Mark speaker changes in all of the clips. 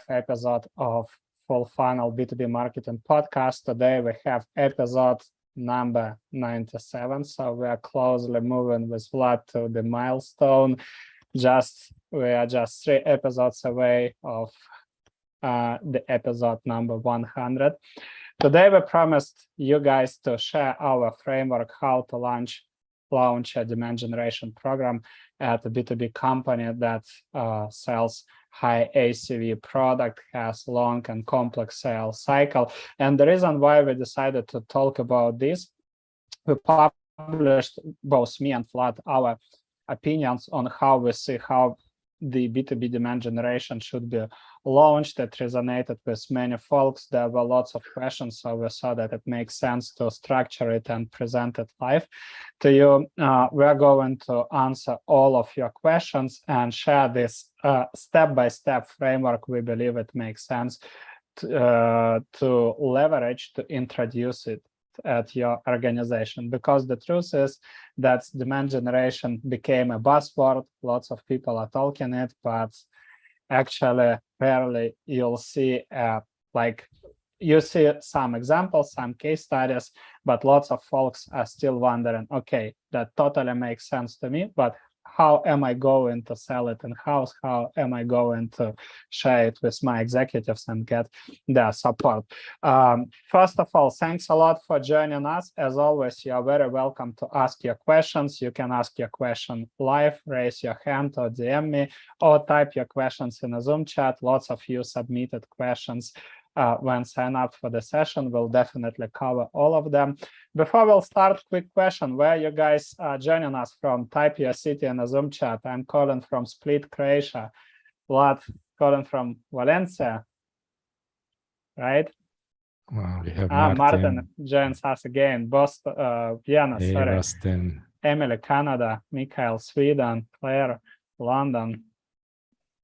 Speaker 1: episode of Full Funnel B2B Marketing Podcast. Today we have episode number 97. So we are closely moving with Vlad to the milestone. We are just 3 episodes away of the episode number 100. Today we promised you guys to share our framework how to launch a demand generation program at a B2B company that sells high ACV product, has long and complex sales cycle. And the reason why we decided to talk about this, we published, both me and Vlad, our opinions on how we see how the B2B demand generation should be launched. It resonated with many folks. There were lots of questions, so we saw that it makes sense to structure it and present it live to you. We're going to answer all of your questions and share this step-by-step framework. We believe it makes sense to leverage, to introduce it at your organization, because the truth is that demand generation became a buzzword. Lots of people are talking it, but actually rarely you'll see you see some examples, some case studies, but lots of folks are still wondering, okay, that totally makes sense to me, but how am I going to sell it in-house? How am I going to share it with my executives and get their support? First of all, thanks a lot for joining us. As always, you are very welcome to ask your questions. You can ask your question live, raise your hand or DM me, or type your questions in a Zoom chat. Lots of you submitted questions. When sign up for the session, we'll definitely cover all of them. Before we'll start, quick question: where you guys are joining us from? Type your city in the Zoom chat. I'm calling from Split, Croatia. Vlad calling from Valencia, right?
Speaker 2: Wow, we have
Speaker 1: Martin joins us again. Boston, Vienna,
Speaker 2: hey,
Speaker 1: sorry.
Speaker 2: Rustin.
Speaker 1: Emily, Canada. Mikhail, Sweden. Claire, London.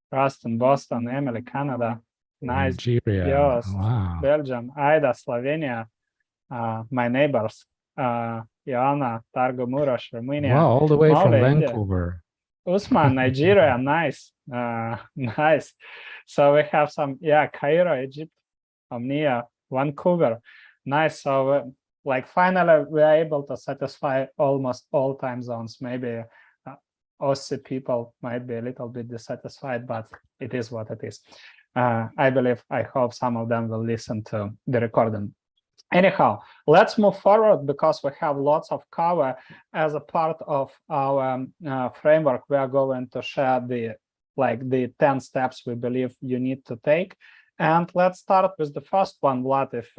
Speaker 1: Rustin, Boston. Emily, Canada. Nice.
Speaker 2: Nigeria.
Speaker 1: Yost,
Speaker 2: Wow.
Speaker 1: Belgium. Aida, Slovenia. My neighbors. Joanna, Targo, Murosh, Romania.
Speaker 2: Wow, all the way
Speaker 1: Mole,
Speaker 2: from
Speaker 1: India.
Speaker 2: Vancouver.
Speaker 1: Usman, Nigeria. Nice. Nice. So we have some, Cairo, Egypt, Omnia, Vancouver. Nice. So finally we are able to satisfy almost all time zones. Maybe Aussie people might be a little bit dissatisfied, but it is what it is. I hope some of them will listen to the recording. Anyhow, let's move forward because we have lots of cover. As a part of our framework, we are going to share the 10 steps we believe you need to take. And let's start with the first one, Vlad. If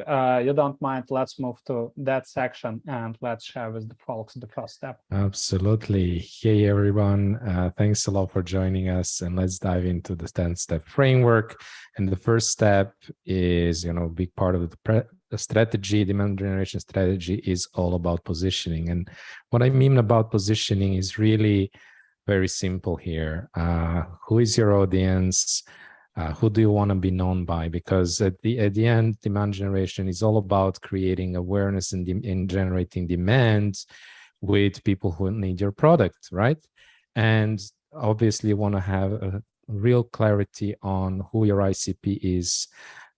Speaker 1: you don't mind, let's move to that section and let's share with the folks the first step.
Speaker 2: Absolutely. Hey, everyone. Thanks a lot for joining us. And let's dive into the 10-step framework. And the first step is, a big part of the strategy, demand generation strategy is all about positioning. And what I mean about positioning is really very simple here. Who is your audience? Who do you want to be known by? Because at the end, demand generation is all about creating awareness and generating demand with people who need your product, right? And obviously, you want to have a real clarity on who your ICP is,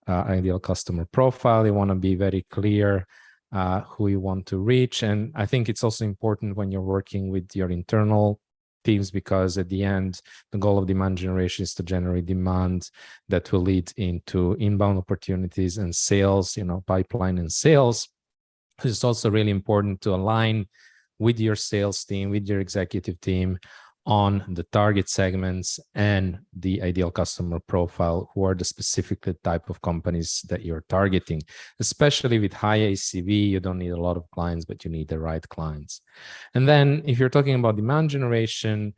Speaker 2: ideal customer profile. You want to be very clear who you want to reach. And I think it's also important when you're working with your internal teams, because at the end, the goal of demand generation is to generate demand that will lead into inbound opportunities and sales, pipeline and sales. It's also really important to align with your sales team, with your executive team on the target segments and the ideal customer profile, who are the specific type of companies that you're targeting. Especially with high ACV, you don't need a lot of clients, but you need the right clients. And then if you're talking about demand generation,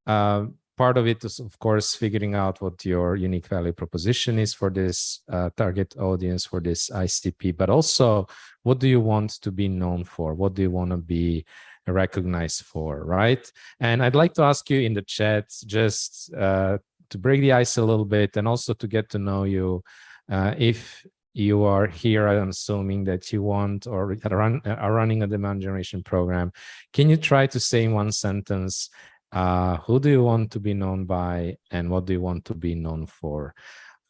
Speaker 2: part of it is, of course, figuring out what your unique value proposition is for this target audience, for this ICP, but also what do you want to be known for? What do you want to be recognized for, right? And I'd like to ask you in the chat just to break the ice a little bit and also to get to know you. If you are here, I'm assuming that you want or are running a demand generation program, can you try to say in one sentence, who do you want to be known by and what do you want to be known for?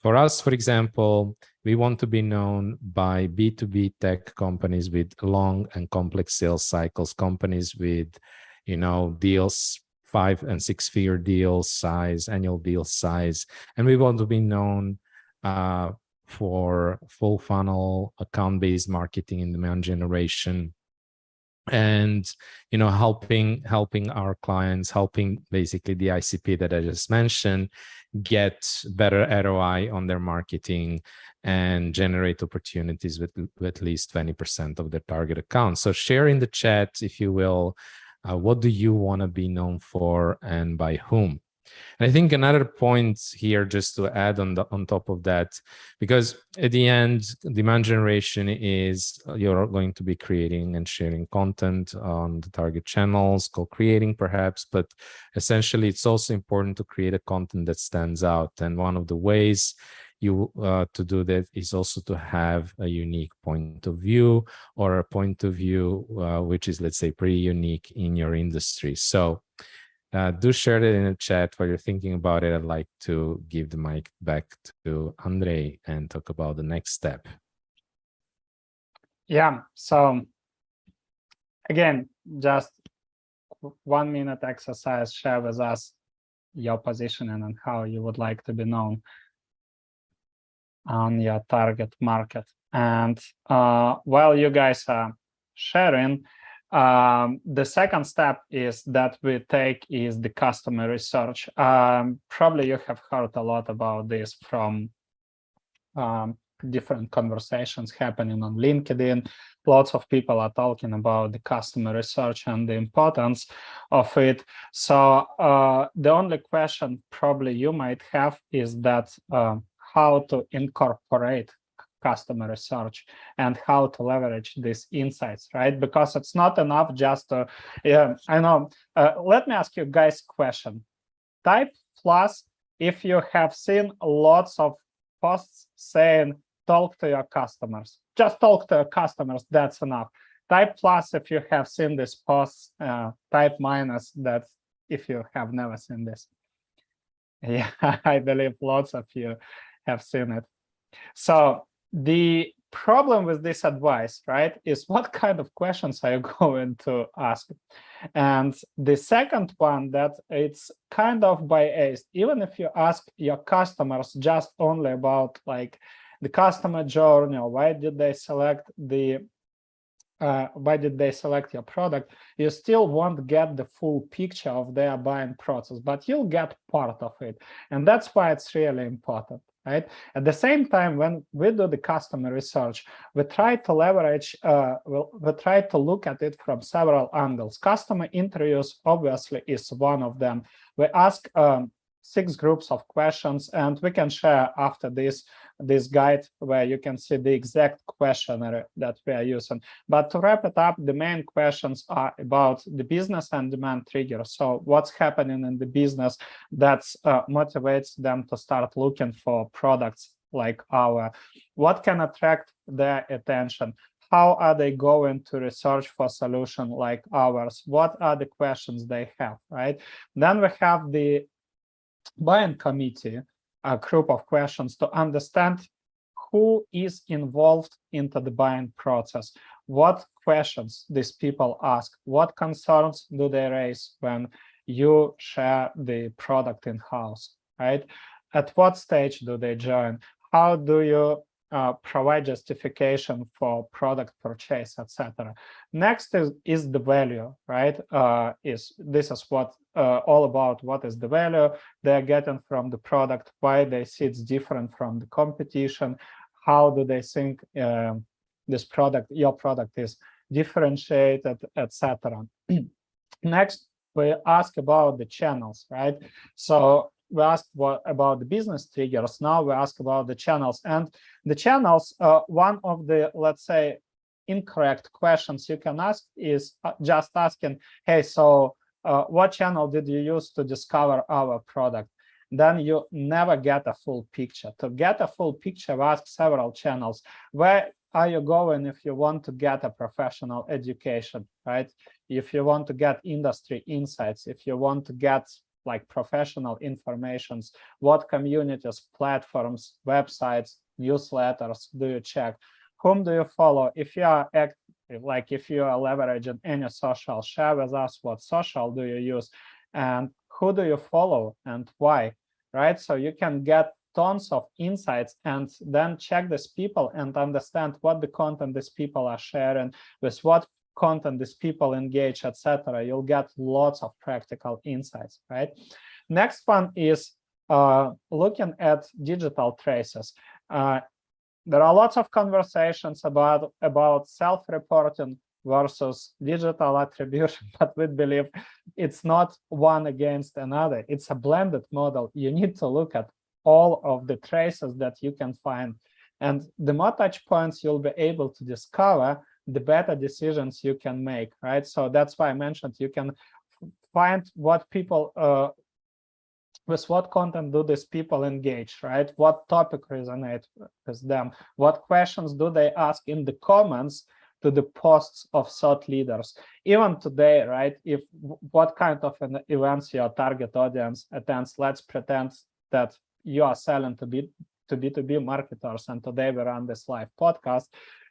Speaker 2: For us, for example, we want to be known by B2B tech companies with long and complex sales cycles, companies with, deals, 5 and 6 figure deals size, annual deal size. And we want to be known for full funnel account-based marketing and demand generation, and helping our clients, helping basically the ICP that I just mentioned get better ROI on their marketing and generate opportunities with at least 20% of their target accounts. So share in the chat, if you will, what do you want to be known for and by whom? And I think another point here, just to add on top of that, because at the end, demand generation is you're going to be creating and sharing content on the target channels, co-creating perhaps, but essentially it's also important to create a content that stands out. And one of the ways to do that is also to have a unique point of view, or a point of view which is, let's say, pretty unique in your industry. So do share it in the chat while you're thinking about it. I'd like to give the mic back to Andrei and talk about the next step.
Speaker 1: Yeah, so again, just 1 minute exercise, share with us your positioning and how you would like to be known on your target market. And while you guys are sharing, the second step is that we take is the customer research. Probably you have heard a lot about this from different conversations happening on LinkedIn. Lots of people are talking about the customer research and the importance of it. So the only question probably you might have is that how to incorporate customer research and how to leverage these insights, right? Because it's not enough just to, I know. Let me ask you guys a question. Type plus if you have seen lots of posts saying, talk to your customers. Just talk to your customers, that's enough. Type plus if you have seen these posts. Type minus that if you have never seen this. Yeah, I believe lots of you have seen it. So the problem with this advice, right, is what kind of questions are you going to ask? And the second one, that it's kind of biased. Even if you ask your customers just only about like the customer journey, or why did they select your product, you still won't get the full picture of their buying process, but you'll get part of it. And that's why it's really important, right? At the same time, when we do the customer research, we try to leverage, we try to look at it from several angles. Customer interviews obviously is one of them. We ask 6 groups of questions, and we can share after this guide where you can see the exact questionnaire that we are using. But to wrap it up, the main questions are about the business and demand triggers. So what's happening in the business that motivates them to start looking for products like our? What can attract their attention? How are they going to research for a solution like ours? What are the questions they have, right? Then we have the buying committee, a group of questions to understand who is involved into the buying process, what questions these people ask, what concerns do they raise when you share the product in-house, right? At what stage do they join? How do you provide justification for product purchase, etc. Next is the value, right? This is what all about what is the value they're getting from the product, why they see it's different from the competition, how do they think this product, your product, is differentiated, etc. Next, we ask about the channels, right? So we asked about the business triggers. Now we ask about the channels. And the channels, one of the, let's say, incorrect questions you can ask is just asking, hey, so what channel did you use to discover our product? Then you never get a full picture. To get a full picture, ask several channels. Where are you going if you want to get a professional education, right? If you want to get industry insights, if you want to get like professional informations, what communities, platforms, websites, newsletters do you check? Whom do you follow? If you are if you are leveraging any social, share with us what social do you use and who do you follow and why, right? So you can get tons of insights and then check these people and understand what the content these people are sharing, with what content these people engage, etc. You'll get lots of practical insights, right? Next one is looking at digital traces. There are lots of conversations about self-reporting versus digital attribution, but we believe it's not one against another. It's a blended model. You need to look at all of the traces that you can find. And the more touch points you'll be able to discover, the better decisions you can make, right? So that's why I mentioned you can find what people, with what content do these people engage, right? What topic resonates with them? What questions do they ask in the comments to the posts of thought leaders? Even today, right? If what kind of an events your target audience attends, let's pretend that you are selling to B2B marketers, and today we run this live podcast.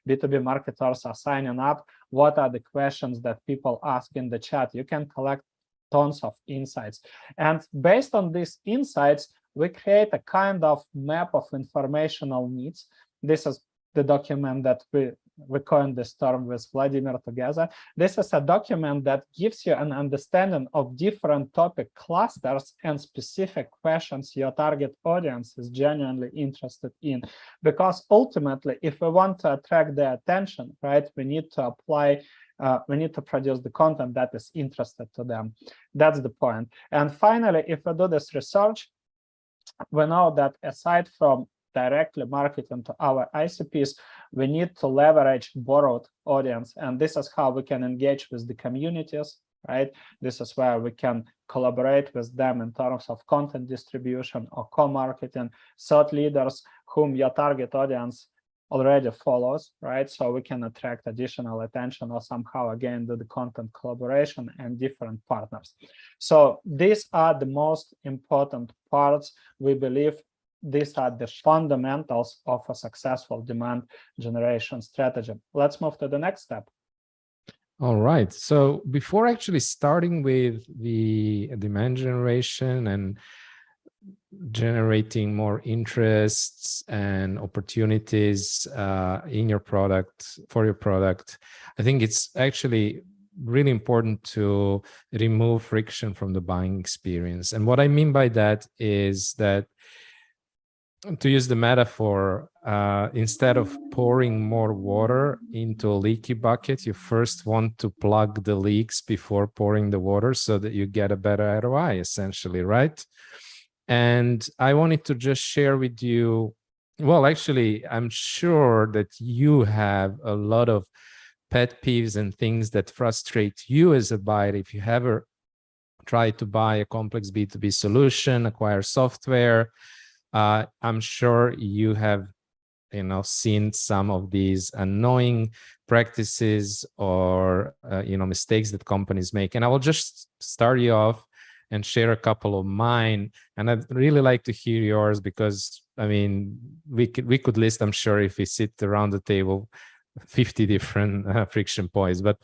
Speaker 1: B2B marketers are signing up. What are the questions that people ask in the chat? You can collect tons of insights. And based on these insights, we create a kind of map of informational needs. This is the document that we coined this term with Vladimir together. This is a document that gives you an understanding of different topic clusters and specific questions your target audience is genuinely interested in. Because ultimately, if we want to attract their attention, right, we need to apply we need to produce the content that is interested to them. That's the point. And finally, if we do this research, we know that aside from directly marketing to our ICPs, we need to leverage borrowed audience. And this is how we can engage with the communities, right? This is where we can collaborate with them in terms of content distribution or co-marketing, thought leaders whom your target audience already follows, right? So we can attract additional attention or somehow again do the content collaboration and different partners. So these are the most important parts. We believe these are the fundamentals of a successful demand generation strategy. Let's move to the next step.
Speaker 2: All right. So before actually starting with the demand generation and generating more interests and opportunities in your product, for your product, I think it's actually really important to remove friction from the buying experience. And what I mean by that is that, to use the metaphor, instead of pouring more water into a leaky bucket, you first want to plug the leaks before pouring the water so that you get a better ROI, essentially, right? And I wanted to just share with you, well, actually, I'm sure that you have a lot of pet peeves and things that frustrate you as a buyer if you ever try to buy a complex B2B solution, acquire software. I'm sure you have, seen some of these annoying practices or, mistakes that companies make. And I will just start you off and share a couple of mine. And I'd really like to hear yours because, I mean, we could list, I'm sure, if we sit around the table, 50 different friction points. But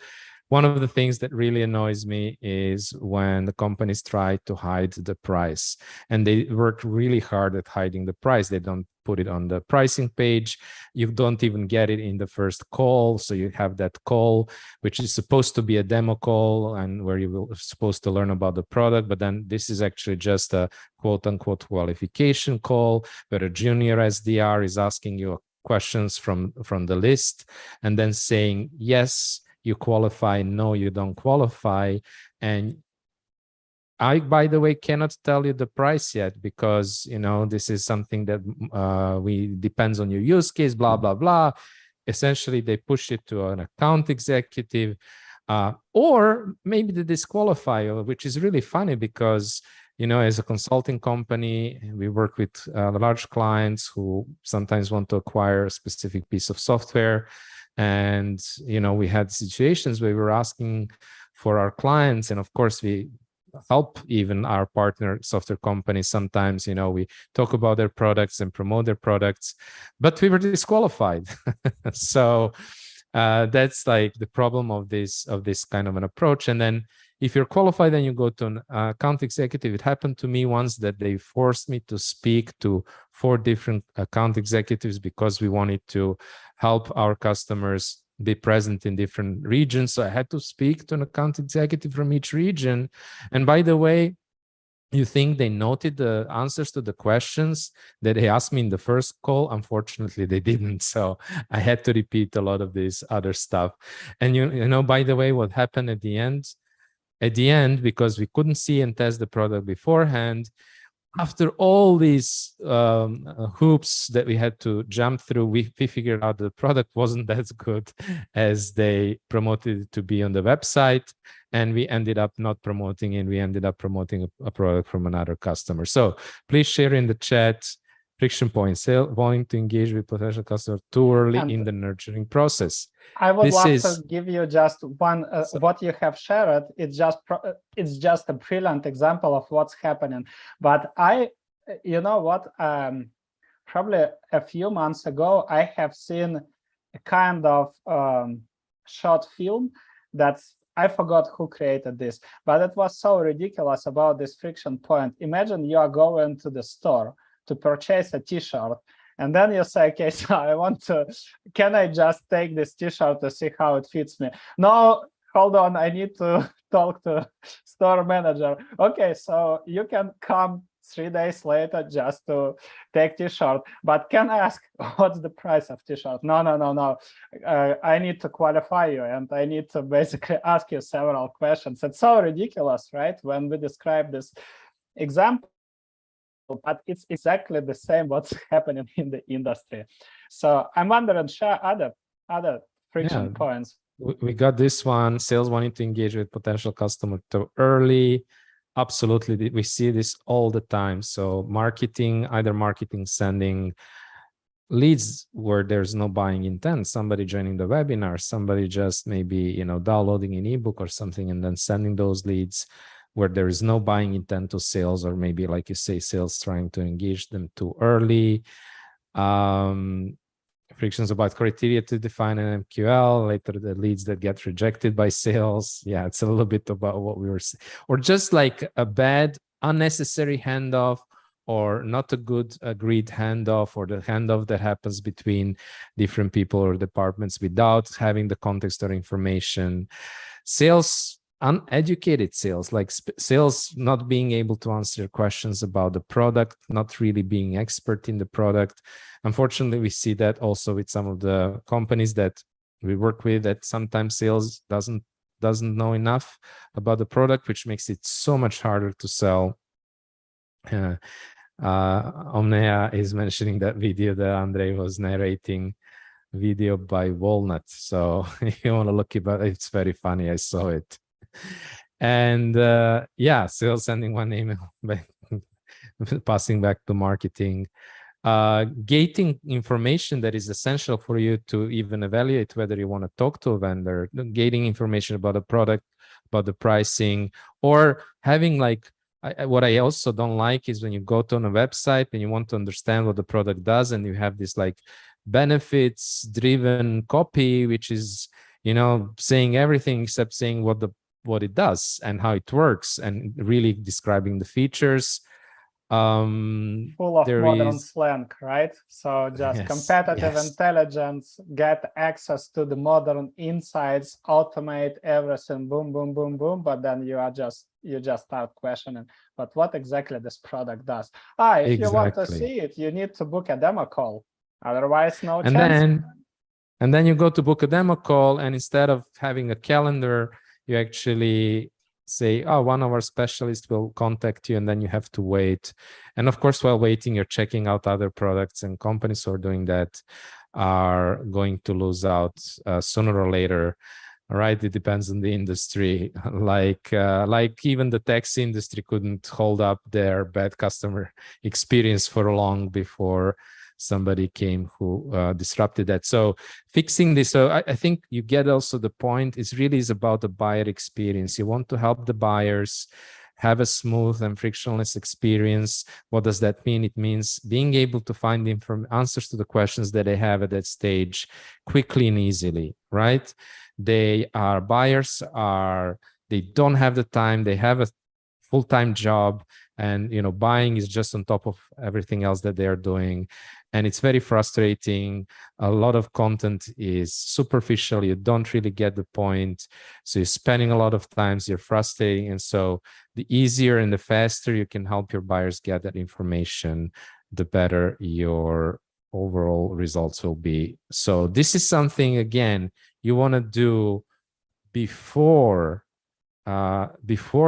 Speaker 2: one of the things that really annoys me is when the companies try to hide the price, and they work really hard at hiding the price. They don't put it on the pricing page. You don't even get it in the first call. So you have that call, which is supposed to be a demo call and where you will supposed to learn about the product. But then this is actually just a quote unquote qualification call where a junior SDR is asking you questions from the list and then saying, yes, you qualify, no, you don't qualify. And I, by the way, cannot tell you the price yet because, this is something that depends on your use case, blah, blah, blah. Essentially, they push it to an account executive or maybe the disqualifier, which is really funny because, as a consulting company, we work with large clients who sometimes want to acquire a specific piece of software. And, we had situations where we were asking for our clients. And of course, we help even our partner software companies. Sometimes, we talk about their products and promote their products, but we were disqualified. So that's like the problem of this kind of an approach. And then if you're qualified and you go to an account executive, it happened to me once that they forced me to speak to 4 different account executives because we wanted to help our customers be present in different regions. So I had to speak to an account executive from each region. And by the way, you think they noted the answers to the questions that they asked me in the first call? Unfortunately, they didn't. So I had to repeat a lot of this other stuff. And by the way, what happened at the end, because we couldn't see and test the product beforehand, after all these hoops that we had to jump through, we figured out the product wasn't as good as they promoted it to be on the website. And we ended up not promoting it. We ended up promoting a product from another customer. So please share in the chat friction points, wanting to engage with potential customers too early in the nurturing process.
Speaker 1: I would love to give you just one, what you have shared. It's just a brilliant example of what's happening. But you know what, probably a few months ago, I have seen a kind of short film I forgot who created this, but it was so ridiculous about this friction point. Imagine you are going to the store to purchase a t-shirt, and then you say, okay, so can I just take this t-shirt to see how it fits me? No, hold on, I need to talk to store manager. Okay, so you can come 3 days later just to take t-shirt, but can I ask what's the price of t-shirt? No. I need to qualify you, and I need to basically ask you several questions. It's so ridiculous, right? When we describe this example, but it's exactly the same what's happening in the industry. So I'm wondering, share other friction points.
Speaker 2: We got this one, sales wanting to engage with potential customer too early. Absolutely, we see this all the time. So either marketing sending leads where there's no buying intent, somebody joining the webinar, somebody just maybe downloading an ebook or something, and then sending those leads where there is no buying intent to sales, or maybe, like you say, sales trying to engage them too early. Frictions about criteria to define an MQL, later the leads that get rejected by sales. Yeah, it's a little bit about what we were saying. Or just like a bad, unnecessary handoff, or not a good agreed handoff, or the handoff that happens between different people or departments without having the context or information. Sales, uneducated sales, like sales not being able to answer questions about the product, not really being expert in the product. Unfortunately, we see that also with some of the companies that we work with, that sometimes sales doesn't know enough about the product, which makes it so much harder to sell. Omnea is mentioning that video that Andrei was narrating, video by Walnut. So if you want to look at it, it's very funny. I saw it. And sales sending one email, passing back to marketing, gating information that is essential for you to even evaluate whether you want to talk to a vendor, gating information about the product, about the pricing, or having what I also don't like is when you go to a website and you want to understand what the product does, and you have this benefits driven copy, which is saying everything except saying what it does and how it works, and really describing the features.
Speaker 1: Full of modern slang, right? So just competitive intelligence, get access to the modern insights, automate everything, boom, boom, boom, boom. But then you just start questioning, but what exactly this product does? If you want to see it, you need to book a demo call. Otherwise, no chance.
Speaker 2: And then you go to book a demo call, and instead of having a calendar, you actually say, one of our specialists will contact you, and then you have to wait. And of course, while waiting, you're checking out other products, and companies who are doing that are going to lose out sooner or later. All right, it depends on the industry. Like even the taxi industry couldn't hold up their bad customer experience for long before somebody came who disrupted that. So fixing this, so I think you get also the point. It really is about the buyer experience. You want to help the buyers have a smooth and frictionless experience. What does that mean? It means being able to find answers to the questions that they have at that stage quickly and easily, right? They are buyers, they don't have the time, they have a full-time job, and buying is just on top of everything else that they are doing. And it's very frustrating. A lot of content is superficial. You don't really get the point. So you're spending a lot of time, you're frustrating. And so the easier and the faster you can help your buyers get that information, the better your overall results will be. So this is something, again, you want to do before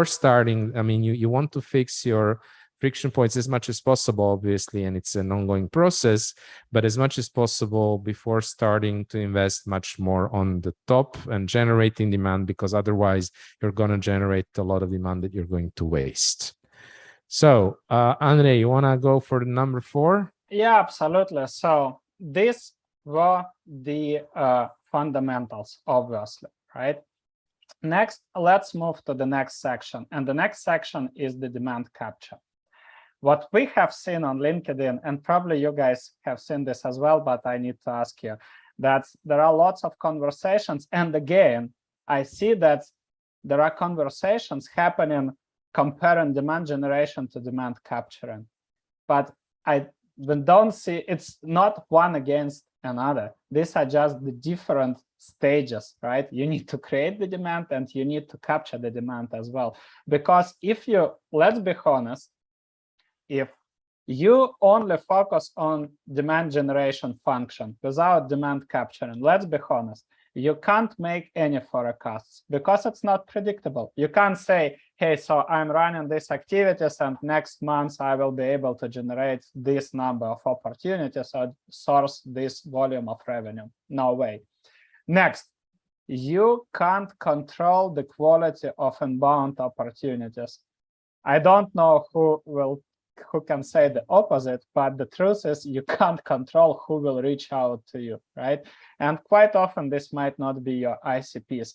Speaker 2: starting. I mean, you want to fix your friction points as much as possible, obviously, and it's an ongoing process, but as much as possible before starting to invest much more on the top and generating demand, because otherwise you're going to generate a lot of demand that you're going to waste. So, Andre, you want to go for the number 4?
Speaker 1: Yeah, absolutely. So these were the fundamentals, obviously, right? Next, let's move to the next section. And the next section is the demand capture. What we have seen on LinkedIn, and probably you guys have seen this as well, but I need to ask you, that there are lots of conversations. And again, I see that there are conversations happening comparing demand generation to demand capturing. But I don't see, it's not one against another. These are just the different stages, right? You need to create the demand and you need to capture the demand as well. Because if you, let's be honest, if you only focus on demand generation function without demand capturing, let's be honest, you can't make any forecasts because it's not predictable. You can't say, hey, so I'm running these activities and next month I will be able to generate this number of opportunities or source this volume of revenue. No way. Next, you can't control the quality of inbound opportunities. I don't know who can say the opposite, but the truth is you can't control who will reach out to you, right? And quite often this might not be your ICPs.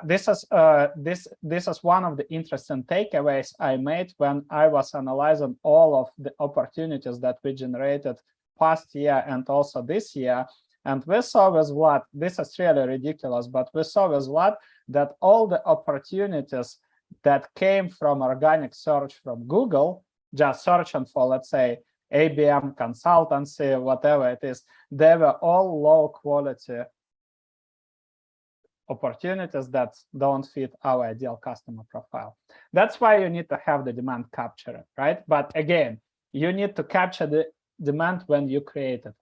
Speaker 1: This is one of the interesting takeaways I made when I was analyzing all of the opportunities that we generated past year and also this year. And we saw with Vlad, this is really ridiculous, but we saw with Vlad that all the opportunities that came from organic search from Google, just searching for, let's say, ABM consultancy, whatever it is, they were all low quality opportunities that don't fit our ideal customer profile. That's why you need to have the demand capture, right? But again, you need to capture the demand when you create it.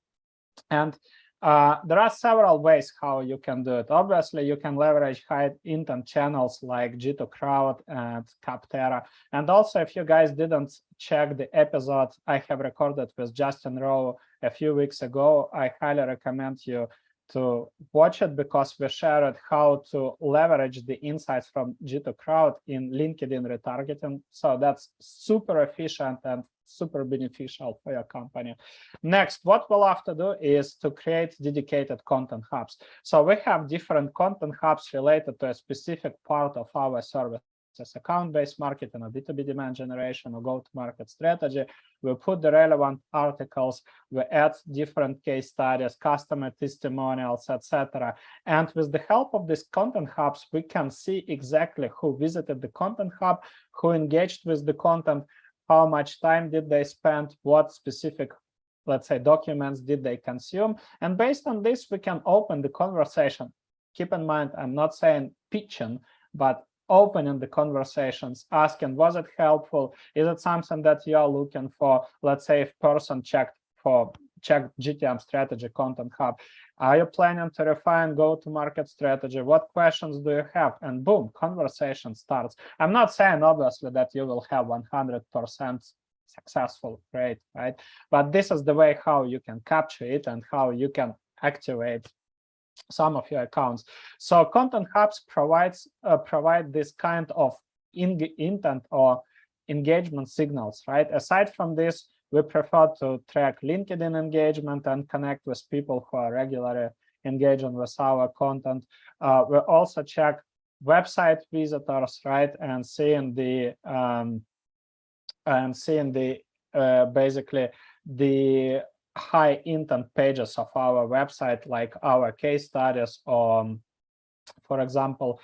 Speaker 1: And there are several ways how you can do it. Obviously, you can leverage high intent channels like G2 Crowd and Capterra. And also, if you guys didn't check the episode I have recorded with Justin Rowe a few weeks ago, I highly recommend you to watch it because we shared how to leverage the insights from G2 Crowd in LinkedIn retargeting. So that's super efficient and super beneficial for your company. Next, what we'll have to do is to create dedicated content hubs. So we have different content hubs related to a specific part of our service. Account-based marketing or B2B demand generation or go-to-market strategy. We put the relevant articles, we add different case studies, customer testimonials, etc. And with the help of these content hubs, we can see exactly who visited the content hub, who engaged with the content, how much time did they spend, what specific, let's say, documents did they consume. And based on this, we can open the conversation. Keep in mind, I'm not saying pitching, but opening the conversations, asking, was it helpful? Is it something that you're looking for? Let's say if person checked GTM strategy content hub. Are you planning to refine go-to-market strategy? What questions do you have? And boom, conversation starts. I'm not saying, obviously, that you will have 100% successful rate, right? But this is the way how you can capture it and how you can activate some of your accounts. So content hubs provide this kind of intent or engagement signals, right? Aside from this, we prefer to track LinkedIn engagement and connect with people who are regularly engaging with our content. We also check website visitors, right, and seeing the basically the high intent pages of our website, like our case studies, or for example,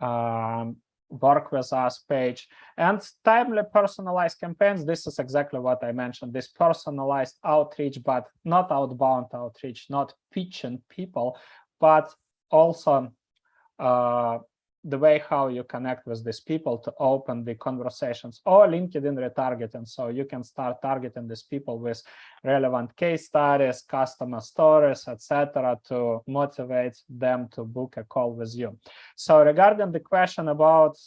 Speaker 1: work with us page, and timely personalized campaigns. This is exactly what I mentioned, this personalized outreach, but not outbound outreach, not pitching people, but also the way how you connect with these people to open the conversations, or LinkedIn retargeting. So you can start targeting these people with relevant case studies, customer stories, etc., to motivate them to book a call with you. So regarding the question about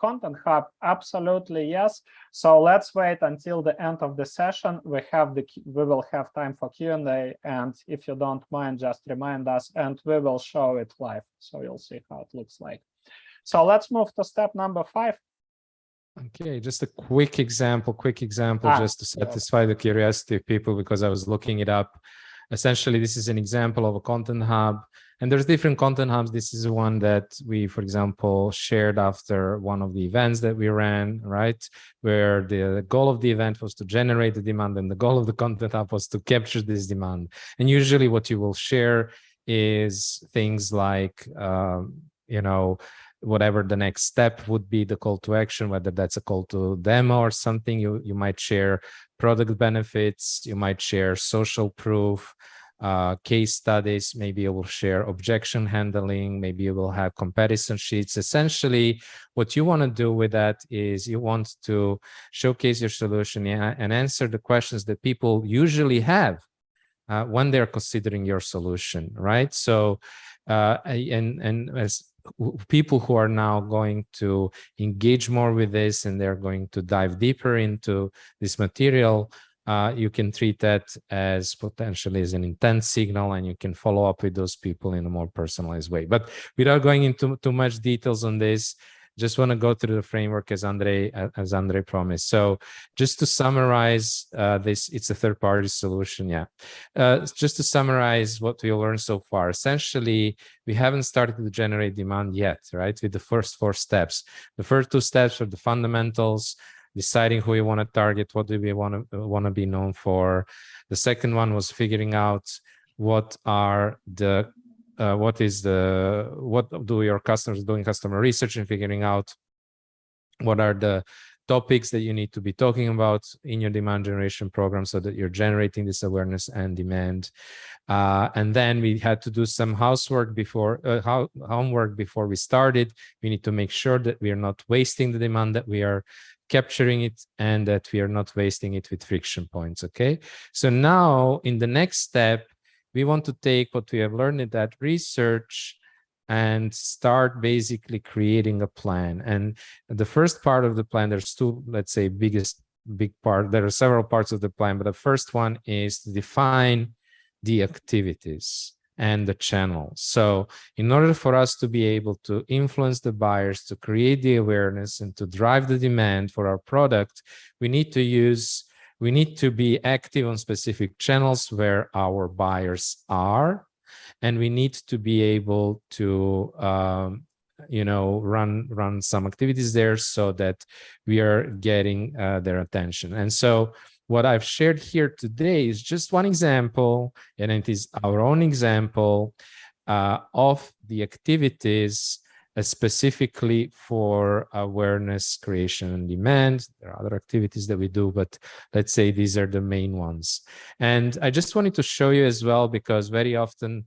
Speaker 1: Content Hub, absolutely yes. So let's wait until the end of the session. We will have time for Q&A, and if you don't mind, just remind us, and we will show it live. So you'll see how it looks like. So let's move to step number 5.
Speaker 2: Okay, just a quick example, just to satisfy the curiosity of people, because I was looking it up. Essentially, this is an example of a content hub, and there's different content hubs. This is one that we, for example, shared after one of the events that we ran, right? Where the goal of the event was to generate the demand, and the goal of the content hub was to capture this demand. And usually what you will share is things like, you know, whatever the next step would be, the call to action, whether that's a call to demo or something. You might share product benefits, you might share social proof, case studies, maybe you will share objection handling, maybe you will have comparison sheets. Essentially, what you want to do with that is you want to showcase your solution and answer the questions that people usually have when they're considering your solution, right? So, and as people who are now going to engage more with this and they're going to dive deeper into this material, you can treat that as potentially as an intent signal, and you can follow up with those people in a more personalized way. But without going into too much details on this, just want to go through the framework as Andre promised. So just to summarize this, it's a third-party solution, yeah. Just to summarize what we learned so far, essentially, we haven't started to generate demand yet, right? With the first 4 steps. The first 2 steps are the fundamentals, deciding who we want to target, what do we want to be known for. The second one was figuring out what are the what do your customers doing customer research and figuring out what are the topics that you need to be talking about in your demand generation program so that you're generating this awareness and demand. And then we had to do some homework before we started. We need to make sure that we are not wasting the demand, that we are capturing it, and that we are not wasting it with friction points. Okay, so now in the next step, we want to take what we have learned in that research and start basically creating a plan. And the first part of the plan, there's 2, let's say, big part. There are several parts of the plan, but the first one is to define the activities and the channels. So in order for us to be able to influence the buyers, to create the awareness and to drive the demand for our product, we need to be active on specific channels where our buyers are, and we need to be able to run some activities there so that we are getting their attention. And so what I've shared here today is just one example, and it is our own example of the activities specifically for awareness creation and demand. There are other activities that we do, but let's say these are the main ones. And I just wanted to show you as well, because very often,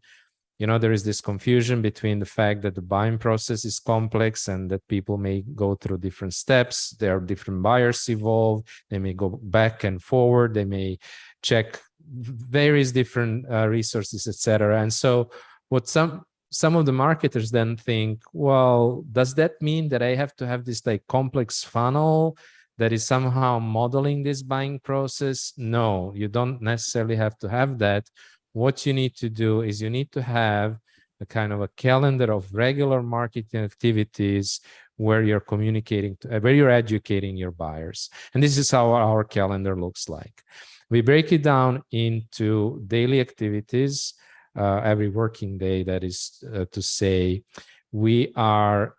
Speaker 2: there is this confusion between the fact that the buying process is complex and that people may go through different steps. There are different buyers involved. They may go back and forward. They may check various different resources, etc. And so what some of the marketers then think, well, does that mean that I have to have this like complex funnel that is somehow modeling this buying process? No, you don't necessarily have to have that. What you need to do is you need to have a kind of a calendar of regular marketing activities where you're communicating, where you're educating your buyers. And this is how our calendar looks like. We break it down into daily activities, every working day, that is to say, We are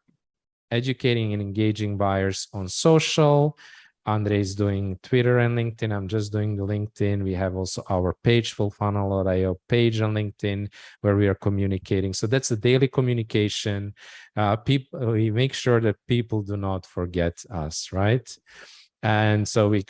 Speaker 2: educating and engaging buyers on social. Andre is doing Twitter and LinkedIn. I'm just doing the LinkedIn. We have also our page, fullfunnel.io page on LinkedIn, where we are communicating. So that's a daily communication. We make sure that people do not forget us, right? And so we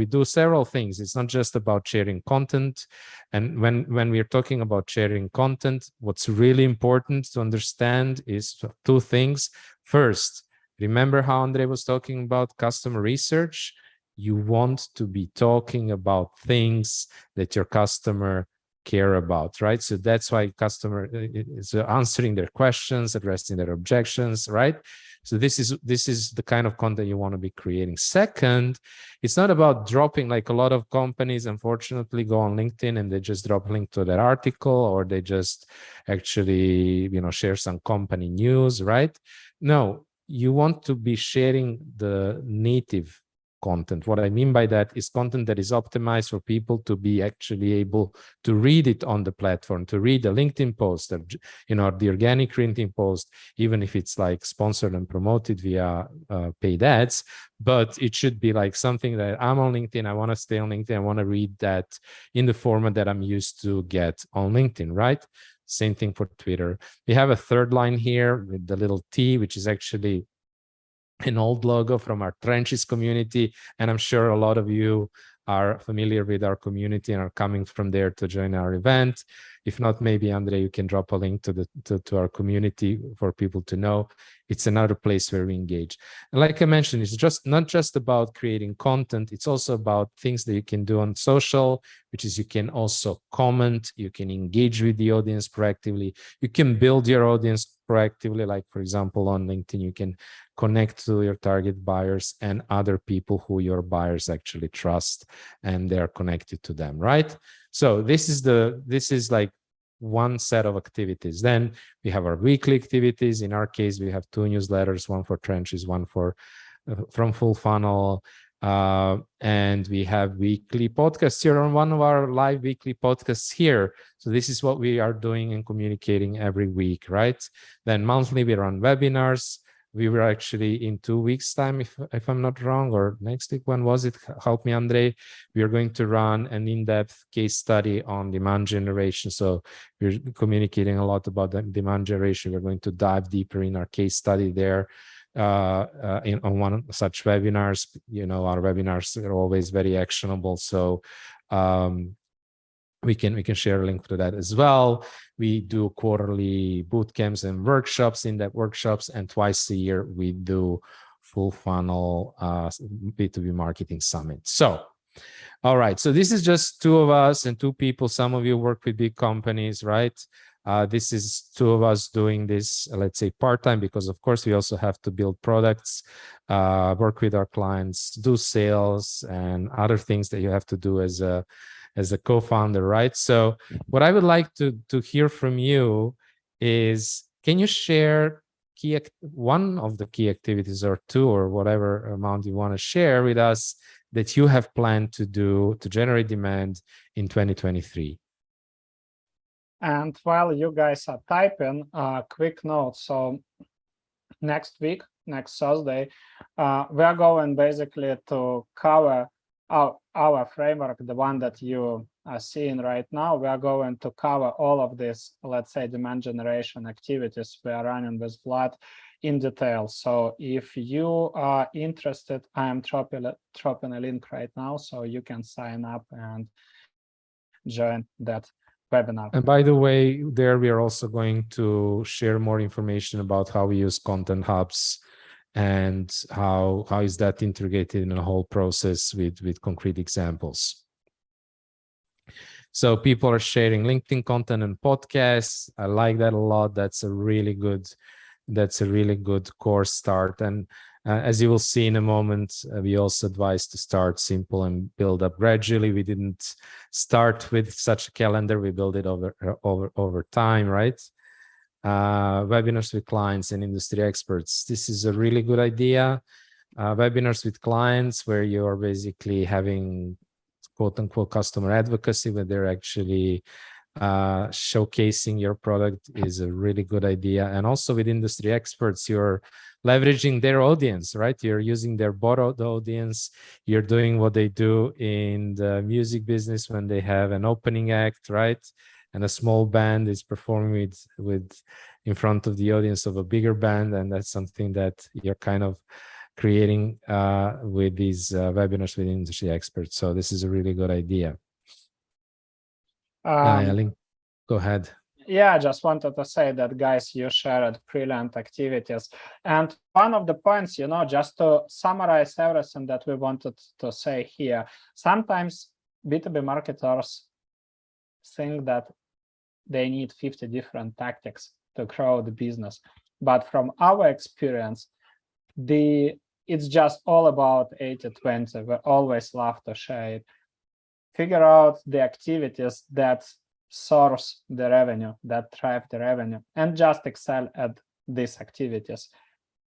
Speaker 2: do several things. It's not just about sharing content. And when we're talking about sharing content, what's really important to understand is two things. First, remember how Andre was talking about customer research? You want to be talking about things that your customer care about, right? So that's why customer is answering their questions, addressing their objections, right? So this is the kind of content you want to be creating. Second, it's not about dropping, like a lot of companies, unfortunately, go on LinkedIn and they just drop a link to their article, or they just actually, share some company news, right? No, you want to be sharing the native content. What I mean by that is content that is optimized for people to be actually able to read it on the platform, to read the LinkedIn post, or, the organic LinkedIn post, even if it's like sponsored and promoted via paid ads. But it should be like something that I'm on LinkedIn, I want to stay on LinkedIn, I want to read that in the format that I'm used to get on LinkedIn, right? Same thing for Twitter. We have a third line here with the little T, which is actually an old logo from our trenches community. And I'm sure a lot of you are familiar with our community and are coming from there to join our event. If not, maybe Andre, you can drop a link to our community for people to know. It's another place where we engage. And like I mentioned, it's just not just about creating content. It's also about things that you can do on social, which is you can also comment, you can engage with the audience proactively, you can build your audience proactively. Like, for example, on LinkedIn, you can connect to your target buyers and other people who your buyers actually trust, and they're connected to them, right? So this is like one set of activities. Then we have our weekly activities. In our case, we have two newsletters, one for trenches, one for from Full Funnel. And we have weekly podcasts here on one of our live weekly podcasts here. So this is what we are doing and communicating every week, right? Then monthly, we run webinars. We were actually in 2 weeks' time, if I'm not wrong, or next week, when was it? Help me, Andre. We are going to run an in-depth case study on demand generation. So we're communicating a lot about the demand generation. We're going to dive deeper in our case study there on one of such webinars. Our webinars are always very actionable. So we can share a link to that as well. We do quarterly boot camps and workshops, in-depth workshops, and twice a year we do Full Funnel B2B marketing summit. So, all right. So this is just two of us and two people. Some of you work with big companies, right? This is two of us doing this, let's say, part-time, because of course we also have to build products, work with our clients, do sales, and other things that you have to do as a co-founder, right? So what I would like to hear from you is, can you share one of the key activities, or two, or whatever amount you want to share with us, that you have planned to do to generate demand in 2023?
Speaker 1: And while you guys are typing, quick note. So next week, next Thursday, we are going basically to cover our framework, the one that you are seeing right now. We are going to cover all of this, let's say, demand generation activities we are running with Vlad in detail. So if you are interested, I am dropping a link right now, so you can sign up and join that webinar.
Speaker 2: And by the way, there we are also going to share more information about how we use content hubs and how is that integrated in the whole process with concrete examples. So people are sharing LinkedIn content and podcasts. I like that a lot. That's a really good course start. And as you will see in a moment, we also advise to start simple and build up gradually. We didn't start with such a calendar. We build it over time, right? Webinars with clients and industry experts. This is a really good idea. Webinars with clients, where you are basically having quote unquote customer advocacy, where they're actually showcasing your product is a really good idea. And also with industry experts, you're leveraging their audience, right? You're using their bought audience. You're doing what they do in the music business when they have an opening act, right? And a small band is performing with in front of the audience of a bigger band. And that's something that you're kind of creating with these webinars with industry experts. So this is a really good idea. Elin, go ahead.
Speaker 1: Yeah, I just wanted to say that, guys, you shared brilliant activities. And one of the points, just to summarize everything that we wanted to say here, sometimes B2B marketers think that they need 50 different tactics to grow the business. But from our experience, it's just all about 80-20. We always love to share it. Figure out the activities that source the revenue, that drive the revenue, and just excel at these activities.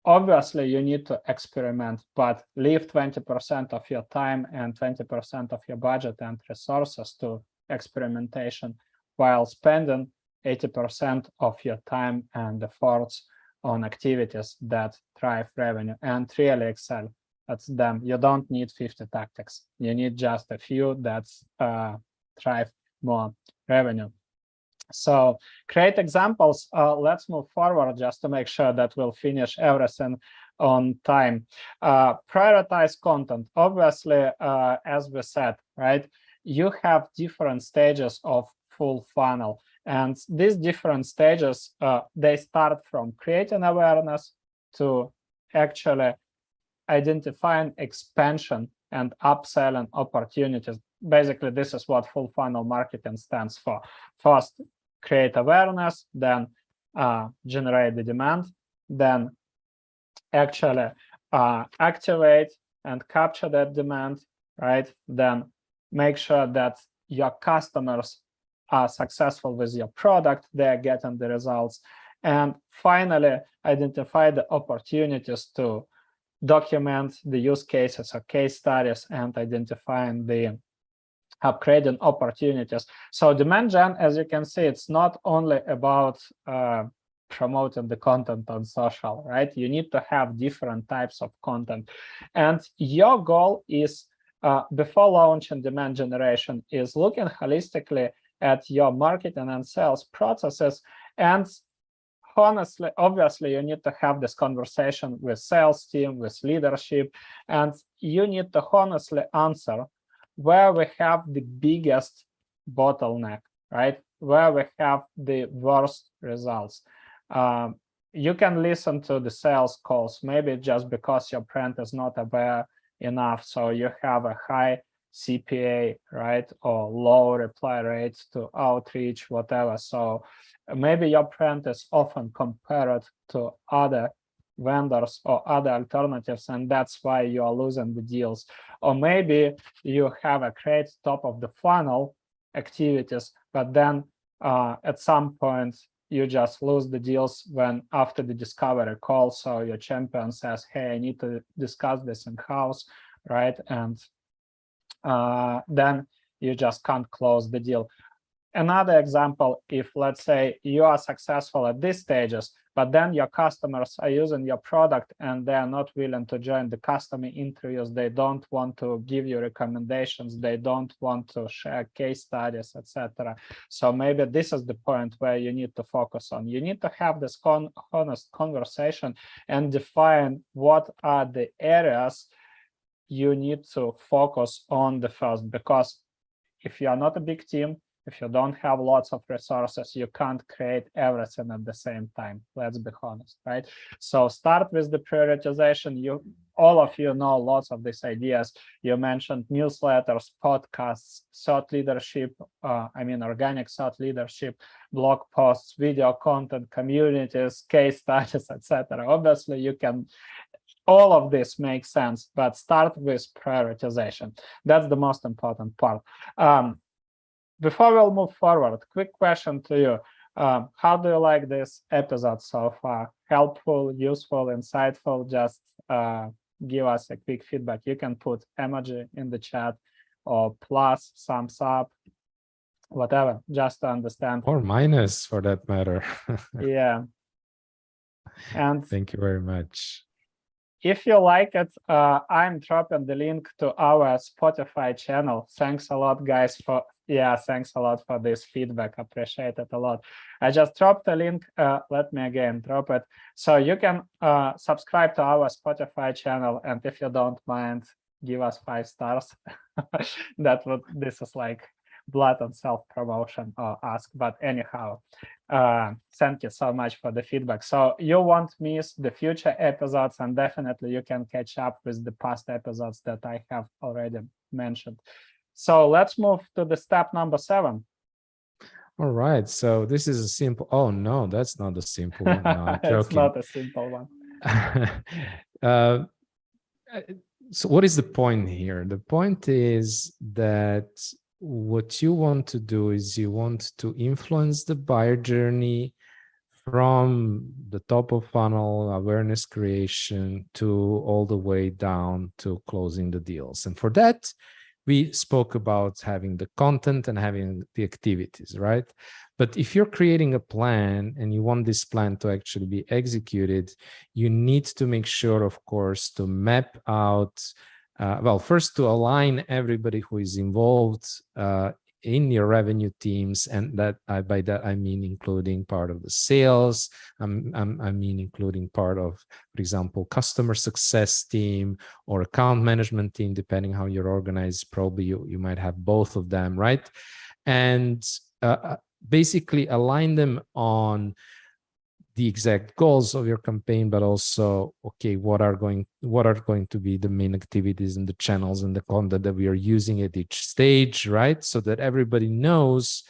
Speaker 1: Obviously, you need to experiment, but leave 20% of your time and 20% of your budget and resources to experimentation, while spending 80% of your time and efforts on activities that drive revenue and really excel at them. You don't need 50 tactics. You need just a few that drive more revenue. So create examples. Let's move forward just to make sure that we'll finish everything on time. Prioritize content. Obviously, as we said, right, you have different stages of full funnel. And these different stages, they start from creating awareness to actually identifying expansion and upselling opportunities. Basically, this is what full funnel marketing stands for. First, create awareness, then generate the demand, then actually activate and capture that demand, right? Then make sure that your customers are successful with your product, they're getting the results. And finally, identify the opportunities to document the use cases or case studies and identifying the upgrading opportunities. So demand gen, as you can see, it's not only about promoting the content on social, right? You need to have different types of content. And your goal is, before launching demand generation, is looking holistically at your marketing and sales processes. And honestly, obviously, you need to have this conversation with sales team, with leadership, and you need to honestly answer where we have the biggest bottleneck, right? Where we have the worst results. You can listen to the sales calls, maybe just because your brand is not aware enough, so you have a high CPA, right, or low reply rates to outreach, whatever. So maybe your brand is often compared to other vendors or other alternatives, and that's why you are losing the deals. Or maybe you have a great top of the funnel activities, but then at some point you just lose the deals when after the discovery call. So your champion says, hey, I need to discuss this in-house, right? And then you just can't close the deal. Another example, if let's say you are successful at these stages, but then your customers are using your product and they are not willing to join the customer interviews, they don't want to give you recommendations, they don't want to share case studies, etc. So maybe this is the point where you need to focus on. You need to have this honest conversation and define what are the areas you need to focus on the first, because if you are not a big team, if you don't have lots of resources, you can't create everything at the same time. Let's be honest, right? So start with the prioritization. All of you know lots of these ideas. You mentioned newsletters, podcasts, thought leadership, organic thought leadership, blog posts, video content, communities, case studies, etc. Obviously, you can. All of this makes sense, but start with prioritization. That's the most important part. Before we'll move forward, quick question to you. How do you like this episode so far? Helpful, useful, insightful? Just give us a quick feedback. You can put emoji in the chat or plus, thumbs up. whatever, just to understand.
Speaker 2: Or minus for that matter.
Speaker 1: Yeah. And
Speaker 2: thank you very much.
Speaker 1: if you like it, I'm dropping the link to our Spotify channel. Thanks a lot, guys, thanks a lot for this feedback. Appreciate it a lot. I just dropped the link. Let me again drop it. So you can subscribe to our Spotify channel. And if you don't mind, give us 5 stars. This is like blatant self-promotion or ask, but anyhow, thank you so much for the feedback. So you won't miss the future episodes, and definitely you can catch up with the past episodes that I have already mentioned. So let's move to the step number 7.
Speaker 2: All right, so this is a simple, oh no, that's not a simple one. No, I'm joking.
Speaker 1: It's not a simple one.
Speaker 2: So what is the point here? The point is that what you want to do is you want to influence the buyer journey from the top of funnel awareness creation to all the way down to closing the deals. And for that, we spoke about having the content and having the activities, right? But if you're creating a plan and you want this plan to actually be executed, you need to make sure, of course, to map out, first to align everybody who is involved in your revenue teams, and that by that I mean including part of the sales. I mean including part of, for example, customer success team or account management team, depending how you're organized. Probably you might have both of them, right? And basically align them on the exact goals of your campaign, but also, okay, what are going to be the main activities and the channels and the content that we are using at each stage, right? So that everybody knows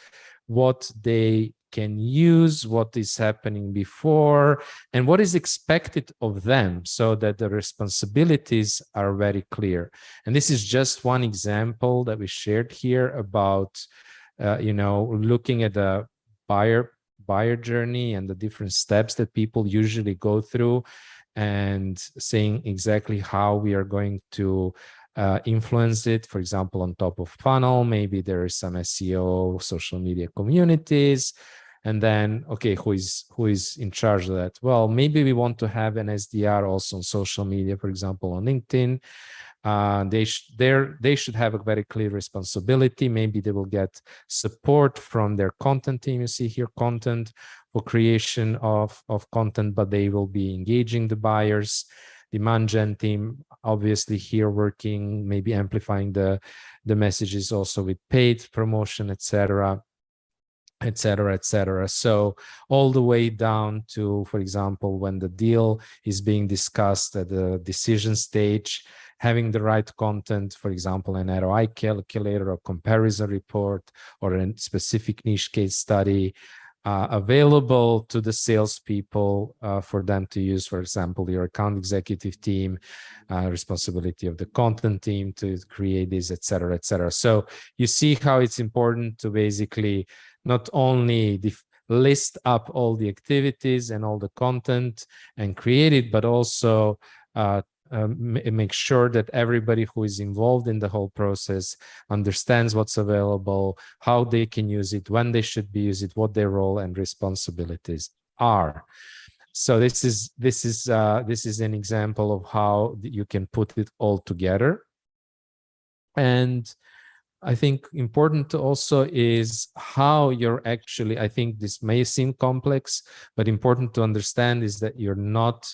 Speaker 2: what they can use, what is happening before, and what is expected of them, so that the responsibilities are very clear. And this is just one example that we shared here about, looking at the buyer journey and the different steps that people usually go through, and saying exactly how we are going to influence it. For example, on top of funnel, maybe there is some SEO, social media communities, and then, okay, who is in charge of that? Well, maybe we want to have an SDR also on social media, for example, on LinkedIn. They should have a very clear responsibility. Maybe they will get support from their content team. You see here, content for creation of content, but they will be engaging the buyers. Demand gen team, obviously here working, maybe amplifying the messages also with paid promotion, etc. So all the way down to, for example, when the deal is being discussed at the decision stage, having the right content, for example, an ROI calculator or comparison report or a specific niche case study available to the salespeople for them to use. For example, your account executive team, responsibility of the content team to create this, etc. So you see how it's important to basically not only list up all the activities and all the content and create it, but also make sure that everybody who is involved in the whole process understands what's available, how they can use it, when they should be use it, what their role and responsibilities are. So this is an example of how you can put it all together. And I think important to also is how you're actually, I think this may seem complex, but important to understand is that you're not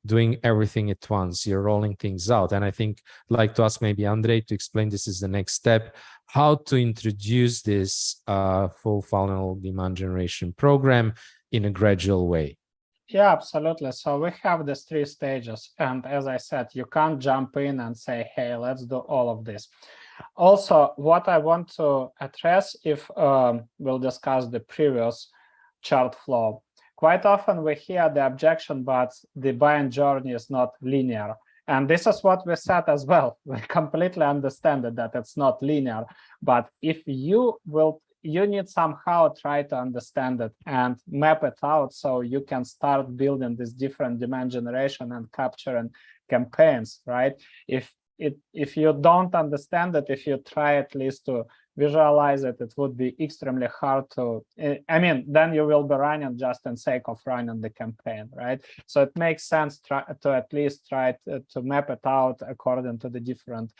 Speaker 2: doing everything at once. You're rolling things out. And I think I'd like to ask maybe Andre to explain, this is the next step, how to introduce this full funnel demand generation program in a gradual way.
Speaker 1: Yeah, absolutely. So we have these 3 stages. And as I said, you can't jump in and say, hey, let's do all of this. Also, what I want to address, if we'll discuss the previous chart flow, quite often we hear the objection, but the buying journey is not linear. And this is what we said as well. We completely understand that it's not linear. But if you need somehow try to understand it and map it out so you can start building this different demand generation and capturing campaigns, right? If you don't understand it, if you try at least to visualize it, it would be extremely hard to, I mean, then you will be running just in sake of running the campaign, right? So it makes sense to at least try to map it out according to the different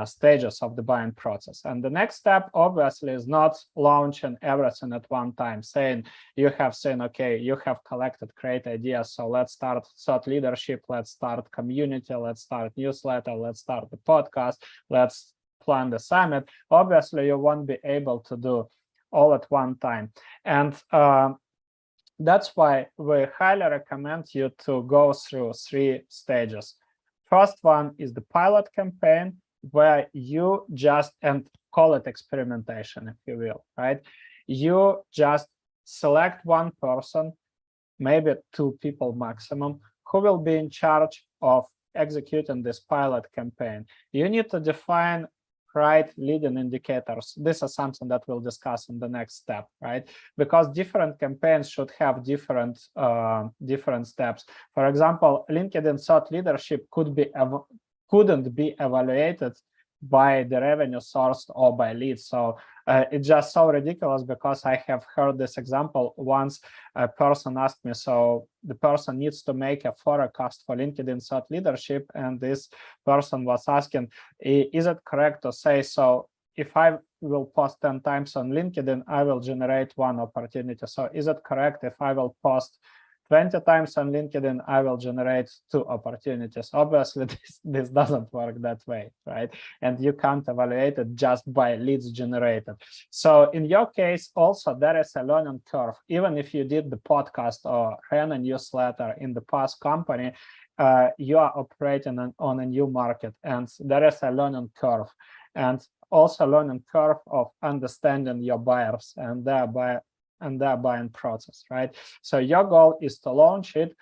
Speaker 1: stages of the buying process. And the next step, obviously, is not launching everything at one time, saying you have seen, okay, you have collected great ideas, so let's start thought leadership, let's start community, let's start newsletter, let's start the podcast, let's plan the summit. Obviously, you won't be able to do all at one time. And that's why we highly recommend you to go through 3 stages. First one is the pilot campaign, where you just, and call it experimentation, if you will, right? You just select one person, maybe 2 people maximum, who will be in charge of executing this pilot campaign. You need to define right leading indicators. This is something that we'll discuss in the next step, right? Because different campaigns should have different steps. For example, LinkedIn thought leadership couldn't be evaluated by the revenue source or by leads. So it's just so ridiculous, because I have heard this example once. A person asked me, so the person needs to make a forecast for LinkedIn thought leadership, and this person was asking, is it correct to say, so if I will post 10 times on LinkedIn, I will generate 1 opportunity. So is it correct if I will post 20 times on LinkedIn, I will generate 2 opportunities? Obviously, this doesn't work that way, right? And you can't evaluate it just by leads generated. So in your case, also, there is a learning curve. Even if you did the podcast or ran a newsletter in the past company, you are operating on a new market, and there is a learning curve. And also learning curve of understanding your buyers and their buying process, right? So your goal is to launch it,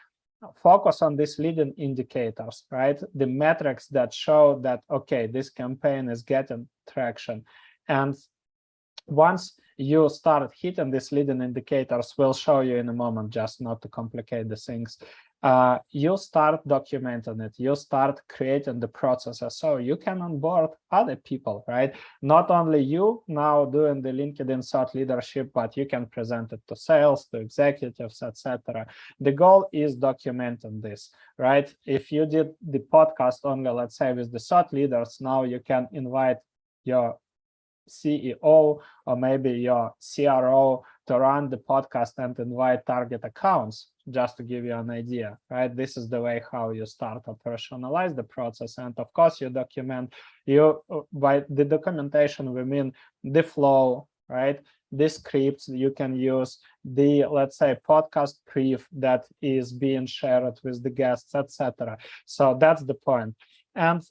Speaker 1: focus on these leading indicators, right? The metrics that show that, okay, this campaign is getting traction. And once you start hitting these leading indicators, we'll show you in a moment, just not to complicate the things. You start documenting it, you start creating the processes, so you can onboard other people, right? Not only you now doing the LinkedIn thought leadership, but you can present it to sales, to executives, etc. The goal is documenting this, right? If you did the podcast only, let's say, with the thought leaders, now you can invite your CEO or maybe your CRO to run the podcast and invite target accounts, just to give you an idea, right? This is the way how you start operationalize the process. And of course, you document, by the documentation, we mean the flow, right? The scripts you can use, the, let's say, podcast brief that is being shared with the guests, etc. So that's the point. And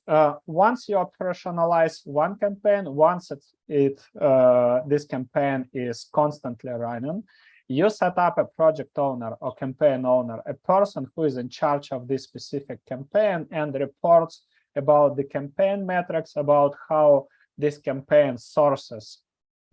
Speaker 1: once you operationalize one campaign, once this campaign is constantly running, you set up a project owner or campaign owner, a person who is in charge of this specific campaign and reports about the campaign metrics, about how this campaign sources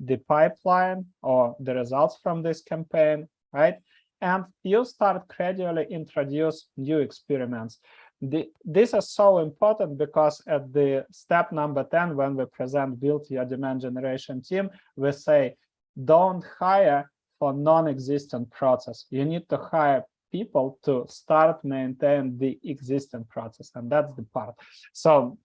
Speaker 1: the pipeline or the results from this campaign, right? And you start gradually introduce new experiments. This is so important because at the step number 10, when we present build your demand generation team, we say, don't hire for non-existent process. You need to hire people to start maintain the existing process, and that's the part. So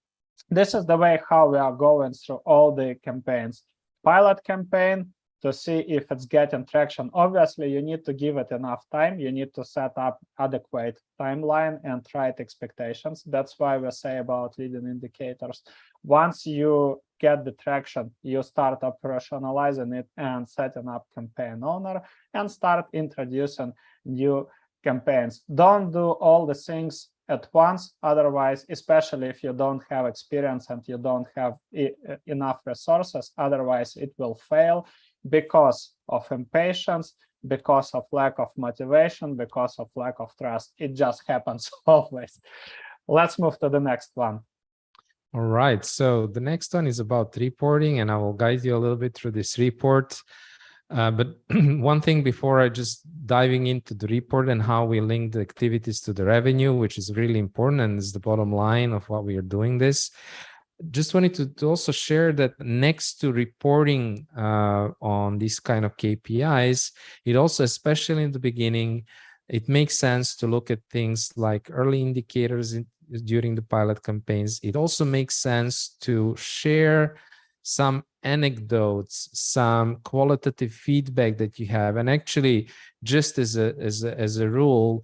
Speaker 1: this is the way how we are going through all the campaigns. Pilot campaign, to see if it's getting traction. Obviously, you need to give it enough time. You need to set up adequate timeline and right expectations. That's why we say about leading indicators. Once you get the traction, you start operationalizing it and setting up campaign owner and start introducing new campaigns. Don't do all the things at once, otherwise, especially if you don't have experience and you don't have enough resources, otherwise it will fail because of impatience, because of lack of motivation, because of lack of trust. It just happens always. Let's move to the next one.
Speaker 2: All right, so the next one is about reporting, and I will guide you a little bit through this report. But one thing before I just diving into the report and how we link the activities to the revenue, which is really important and is the bottom line of what we are doing this. just wanted to also share that next to reporting on these kind of KPIs, it also, especially in the beginning, it makes sense to look at things like early indicators during the pilot campaigns. It also makes sense to share some anecdotes, some qualitative feedback that you have. And actually, just as a rule,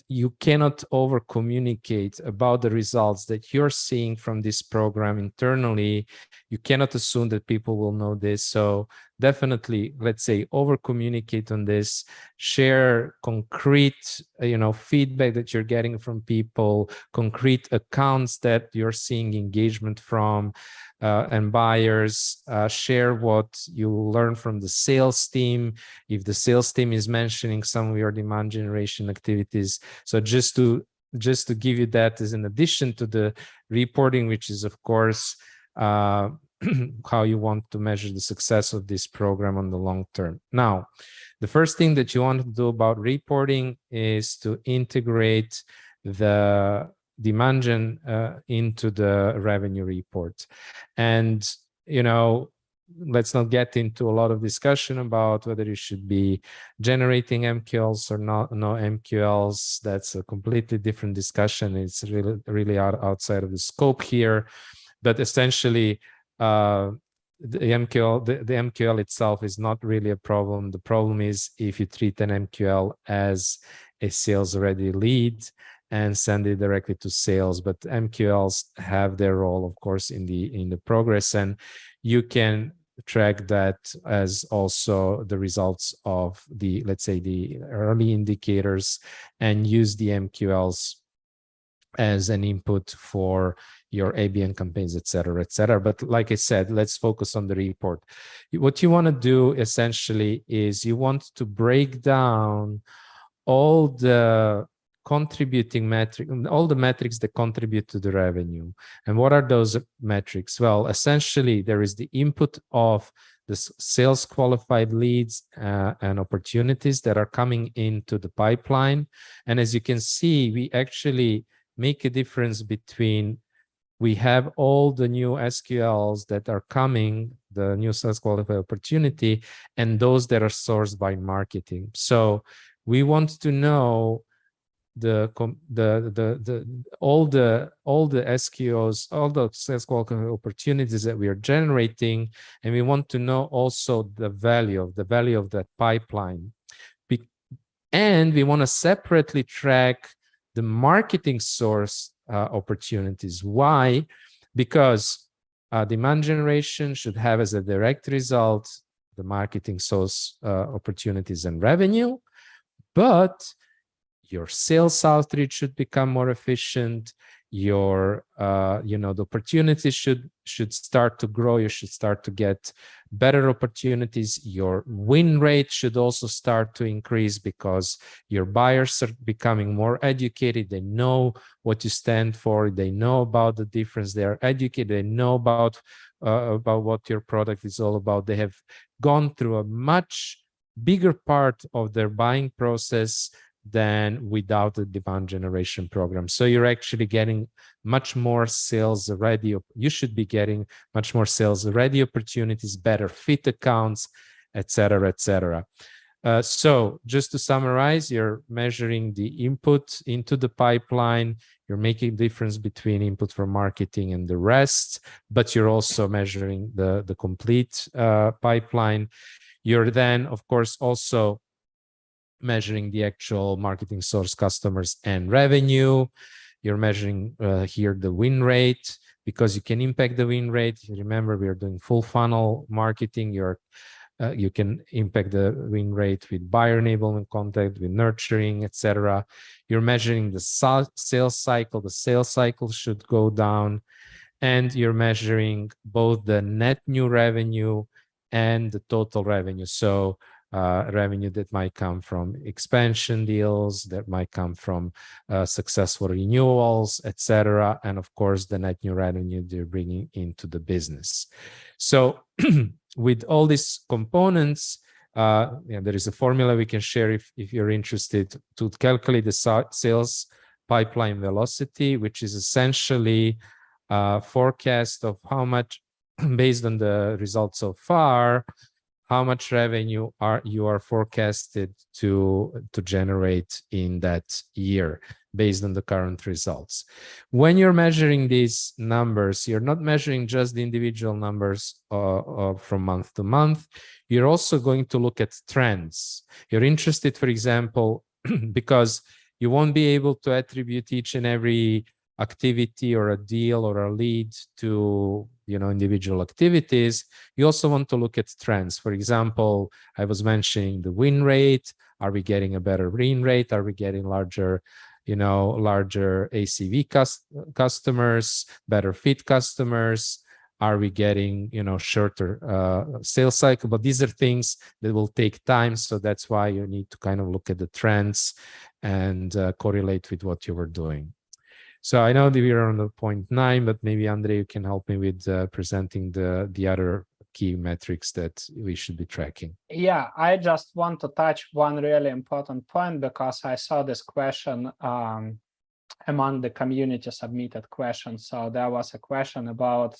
Speaker 2: you cannot over communicate about the results that you're seeing from this program internally. You cannot assume that people will know this. So definitely, let's say, over communicate on this, share concrete, feedback that you're getting from people, concrete accounts that you're seeing engagement from, and buyers. Share what you learn from the sales team. If the sales team is mentioning some of your demand generation activities. So just to give you that as an addition to the reporting, which is of course how you want to measure the success of this program on the long term. Now, the first thing that you want to do about reporting is to integrate the demand gen into the revenue report. And let's not get into a lot of discussion about whether you should be generating MQLs or not. No MQLs, that's a completely different discussion. It's really outside of the scope here. But essentially, the MQL itself is not really a problem. The problem is if you treat an MQL as a sales-ready lead and send it directly to sales. But MQLs have their role, of course, in the progress, and you can track that as also the results of the, let's say, the early indicators, and use the MQLs as an input for your ABN campaigns, et cetera, et cetera. But like I said, let's focus on the report. What you want to do essentially is you want to break down all the contributing metric, all the metrics that contribute to the revenue. And what are those metrics? Well, essentially, there is the input of the sales qualified leads and opportunities that are coming into the pipeline. And as you can see, we actually make a difference between, we have all the new SQLs that are coming, the new sales qualified opportunity, and those that are sourced by marketing. So we want to know all the SQOs, all the sales qualified opportunities that we are generating, and we want to know also the value of that pipeline. And we want to separately track the marketing source opportunities. Why? Because demand generation should have as a direct result the marketing source opportunities and revenue, but your sales outreach should become more efficient. Your the opportunities should start to grow. You should start to get better opportunities. Your win rate should also start to increase because your buyers are becoming more educated. They know what you stand for. They know about the difference. They are educated. They know about what your product is all about. They have gone through a much bigger part of their buying process than without the demand generation program. So you're actually getting much more sales ready. You should be getting much more sales ready opportunities, better fit accounts, et cetera, et cetera. So just to summarize, you're measuring the input into the pipeline. You're making a difference between input for marketing and the rest, but you're also measuring the complete pipeline. You're then, of course, also measuring the actual marketing source customers and revenue. You're measuring here the win rate, because you can impact the win rate. Remember, we are doing full funnel marketing. You can impact the win rate with buyer enablement contact, with nurturing, etc. You're measuring the sales cycle. The sales cycle should go down, and you're measuring both the net new revenue and the total revenue. So revenue that might come from expansion deals, that might come from successful renewals, etc. And of course, the net new revenue they're bringing into the business. So with all these components, there is a formula we can share if you're interested, to calculate the sales pipeline velocity, which is essentially forecast of how much, based on the results so far, how much revenue you are forecasted to generate in that year based on the current results. When you're measuring these numbers, you're not measuring just the individual numbers from month to month. You're also going to look at trends. You're interested, for example, because you won't be able to attribute each and every activity or a deal or a lead to individual activities. You also want to look at trends. For example, I was mentioning the win rate. Are we getting a better win rate? Are we getting larger ACV customers, better fit customers? Are we getting shorter sales cycle? But these are things that will take time, so that's why you need to kind of look at the trends and correlate with what you were doing. So I know that we are on the point 9, but maybe Andre, you can help me with presenting the other key metrics that we should be tracking.
Speaker 1: Yeah, I just want to touch one really important point, because I saw this question among the community submitted questions. So there was a question about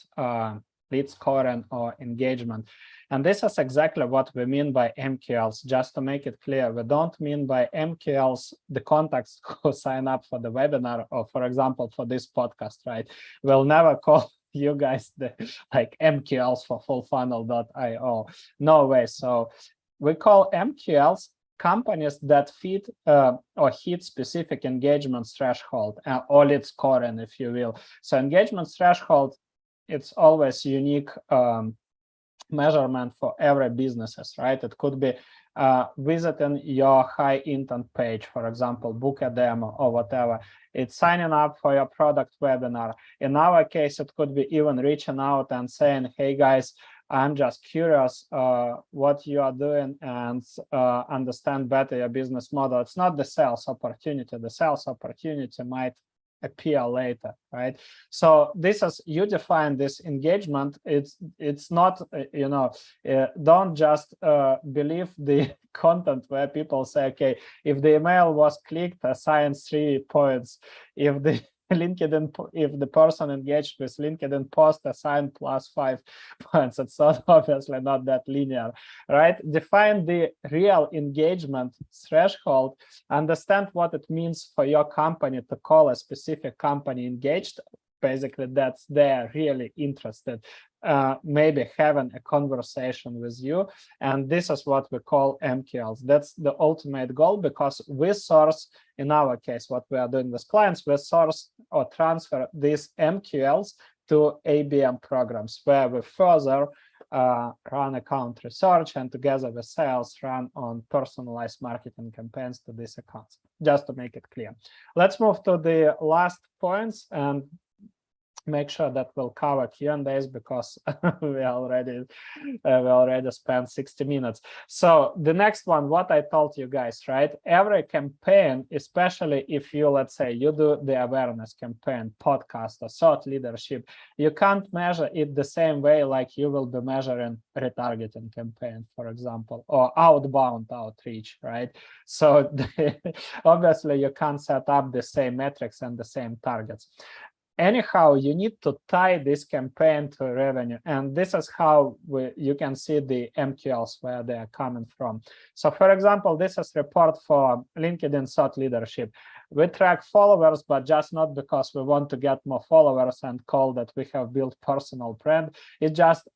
Speaker 1: lead scoring or engagement. And this is exactly what we mean by MQLs. Just to make it clear, we don't mean by MQLs the contacts who sign up for the webinar or, for example, for this podcast, right? We'll never call you guys the MQLs for fullfunnel.io. No way. So we call MQLs companies that fit or hit specific engagement threshold or lead scoring, if you will. So engagement threshold, it's always unique measurement for every businesses, right? It could be visiting your high intent page, for example, book a demo or whatever. It's signing up for your product webinar. In our case, it could be even reaching out and saying, hey guys, I'm just curious what you are doing and understand better your business model. It's not the sales opportunity. The sales opportunity might appear later, right? So this is, you define this engagement. It's not, don't just believe the content where people say, okay, if the email was clicked, assign 3 points. If the if the person engaged with LinkedIn post, assign +5 points. It's not, obviously not that linear, right? Define the real engagement threshold. Understand what it means for your company to call a specific company engaged. Basically, that's they're really interested, maybe having a conversation with you. And this is what we call MQLs. That's the ultimate goal, because we source, in our case, what we are doing with clients, we source or transfer these MQLs to ABM programs, where we further run account research and together with sales run on personalized marketing campaigns to these accounts, just to make it clear. Let's move to the last points and make sure that we'll cover Q&As, because we already spent 60 minutes. So the next one, what I told you guys, right? Every campaign, especially if you, let's say, you do the awareness campaign, podcast, or thought leadership, you can't measure it the same way like you will be measuring retargeting campaign, for example, or outbound outreach, right? So obviously you can't set up the same metrics and the same targets. Anyhow, you need to tie this campaign to revenue. And this is how you can see the MQLs, where they are coming from. So for example, this is report for LinkedIn thought leadership. We track followers, but just not because we want to get more followers and call that we have built personal brand. It just,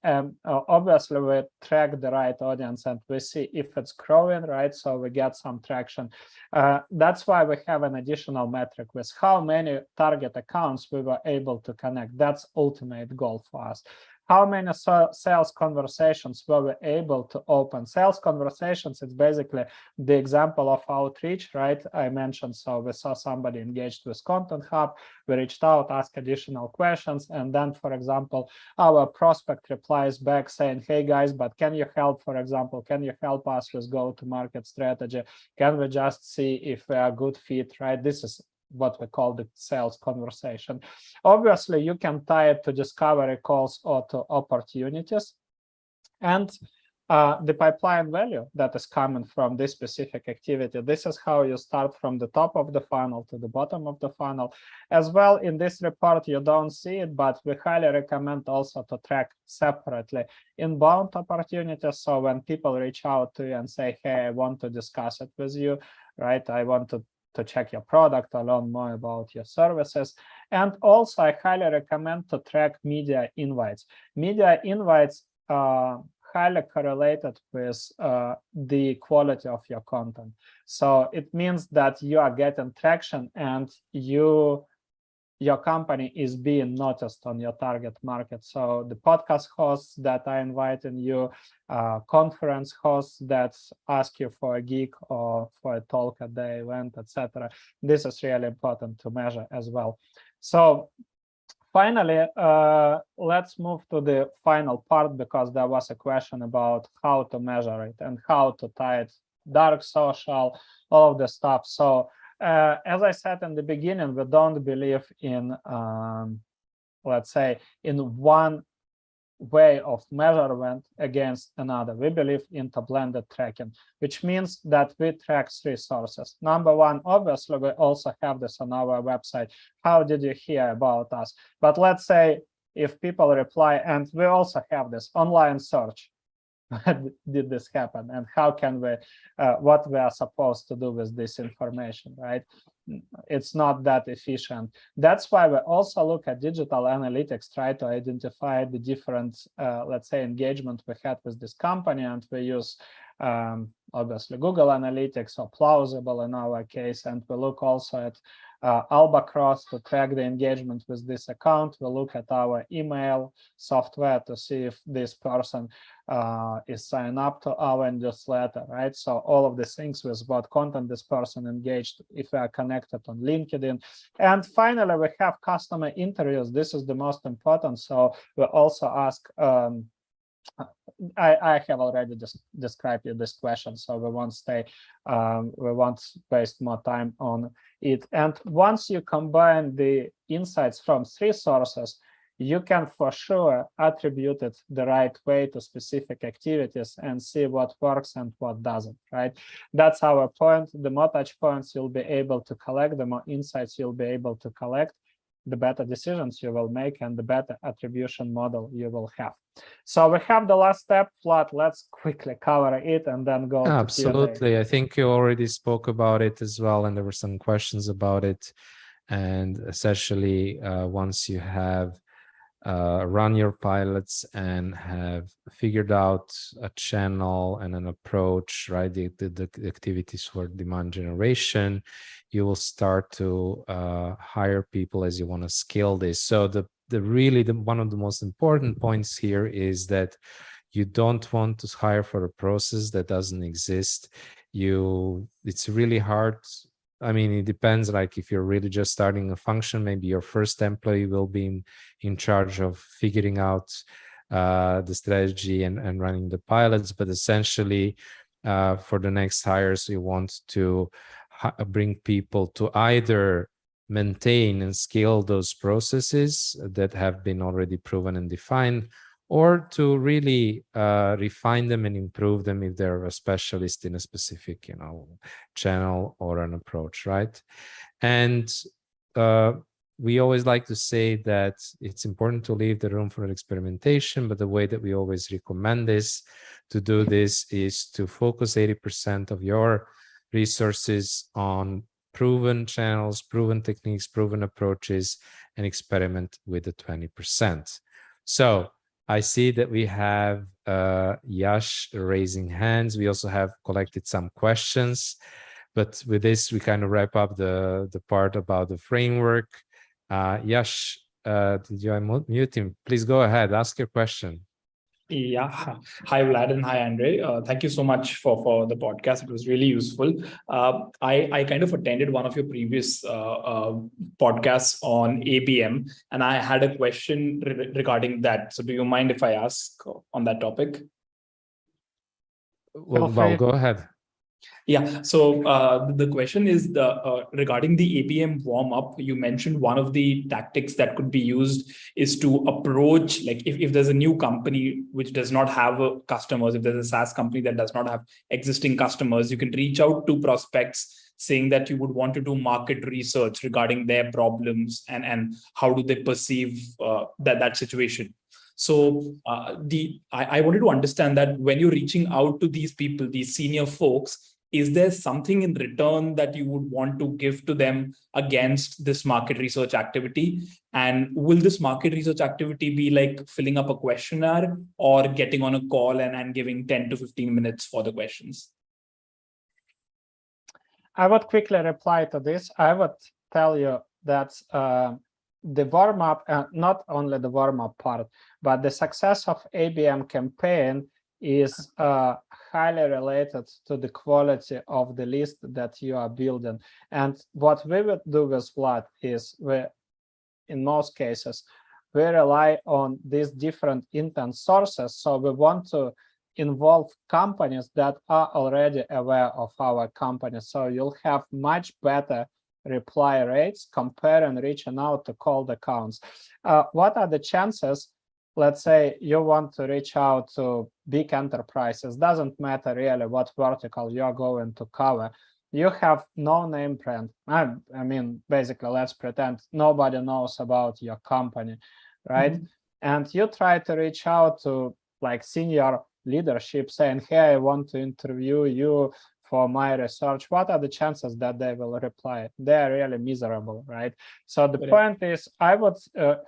Speaker 1: obviously, we track the right audience and we see if it's growing, right? So we get some traction. That's why we have an additional metric with how many target accounts we were able to connect. That's ultimate goal for us. How many sales conversations were we able to open? Sales conversations, it's basically the example of outreach, right? I mentioned, so we saw somebody engaged with Content Hub, we reached out, asked additional questions, and then, for example, our prospect replies back saying, hey guys, but can you help, for example, can you help us with go-to-market strategy? Can we just see if we are a good fit, right? This is what we call the sales conversation. Obviously, you can tie it to discovery calls or to opportunities. And the pipeline value that is coming from this specific activity. This is how you start from the top of the funnel to the bottom of the funnel. As well, in this report, you don't see it, but we highly recommend also to track separately inbound opportunities. So when people reach out to you and say, hey, I want to discuss it with you, right? I want to check your product or learn more about your services. And also, I highly recommend to track media invites. Media invites highly correlated with the quality of your content. So it means that you are getting traction and your company is being noticed on your target market. So the podcast hosts that are inviting you, conference hosts that ask you for a gig or for a talk at the event, etc. This is really important to measure as well. So finally, let's move to the final part, because there was a question about how to measure it and how to tie it, dark social, all of the stuff. So as I said in the beginning, we don't believe in, let's say, in one way of measurement against another. We believe in the blended tracking, which means that we track three sources. Number one, obviously, we also have this on our website. How did you hear about us? But let's say if people reply, and we also have this online search. Did this happen? And how can we, what we are supposed to do with this information, right? It's not that efficient. That's why we also look at digital analytics, try to identify the different, let's say, engagement we had with this company, and we use obviously Google Analytics or Plausible in our case, and we look also at Albacross to track the engagement with this account. We look at our email software to see if this person is signed up to our newsletter, right? So all of the things with what content this person engaged, if we are connected on LinkedIn. And finally, we have customer interviews. This is the most important. So we also ask, I have already described you this question, so we won't waste more time on it. And once you combine the insights from three sources, you can for sure attribute it the right way to specific activities and see what works and what doesn't, right? That's our point. The more touch points you'll be able to collect, the more insights you'll be able to collect, the better decisions you will make and the better attribution model you will have. So we have the last step, Vlad. Let's quickly cover it and then go to
Speaker 2: Absolutely.
Speaker 1: Q&A.
Speaker 2: I think you already spoke about it as well, and there were some questions about it. And essentially, once you have run your pilots and have figured out a channel and an approach, right? The activities for demand generation, you will start to hire people as you want to scale this. So one of the most important points here is that you don't want to hire for a process that doesn't exist. It's really hard. I mean, it depends. Like if you're really just starting a function, maybe your first employee will be in charge of figuring out the strategy and running the pilots. But essentially, for the next hires, you want to bring people to either maintain and scale those processes that have been already proven and defined, or to really refine them and improve them if they're a specialist in a specific, channel or an approach, right? And we always like to say that it's important to leave the room for experimentation, but the way that we always recommend to do this is to focus 80% of your resources on proven channels, proven techniques, proven approaches, and experiment with the 20%. So I see that we have Yash raising hands. We also have collected some questions, but with this, we kind of wrap up the part about the framework. Yash, did you unmute him? Please go ahead, ask your question.
Speaker 3: Yeah. Hi, Vlad, and hi, Andre. Thank you so much for the podcast. It was really useful. I kind of attended one of your previous podcasts on ABM, and I had a question regarding that. So do you mind if I ask on that topic?
Speaker 2: Well, go ahead.
Speaker 3: Yeah. So the question is regarding the ABM warm up. You mentioned one of the tactics that could be used is to approach, like if there's a new company which does not have customers, if there's a SaaS company that does not have existing customers, you can reach out to prospects saying that you would want to do market research regarding their problems and how do they perceive that situation. So I wanted to understand that when you're reaching out to these people, these senior folks, is there something in return that you would want to give to them against this market research activity? And will this market research activity be like filling up a questionnaire or getting on a call and giving 10 to 15 minutes for the questions?
Speaker 1: I would quickly reply to this. I would tell you that the warm-up, not only the warm-up part, but the success of ABM campaign is highly related to the quality of the list that you are building. And what we would do with Vlad is, in most cases, we rely on these different intent sources. So we want to involve companies that are already aware of our company. So you'll have much better reply rates comparing reaching out to cold accounts. What are the chances? Let's say you want to reach out to big enterprises. Doesn't matter really what vertical you're going to cover. You have no name brand. I mean, basically, let's pretend nobody knows about your company, right? Mm-hmm. And you try to reach out to like senior leadership saying, hey, I want to interview you for my research. What are the chances that they will reply? They're really miserable, right? So the point is, I would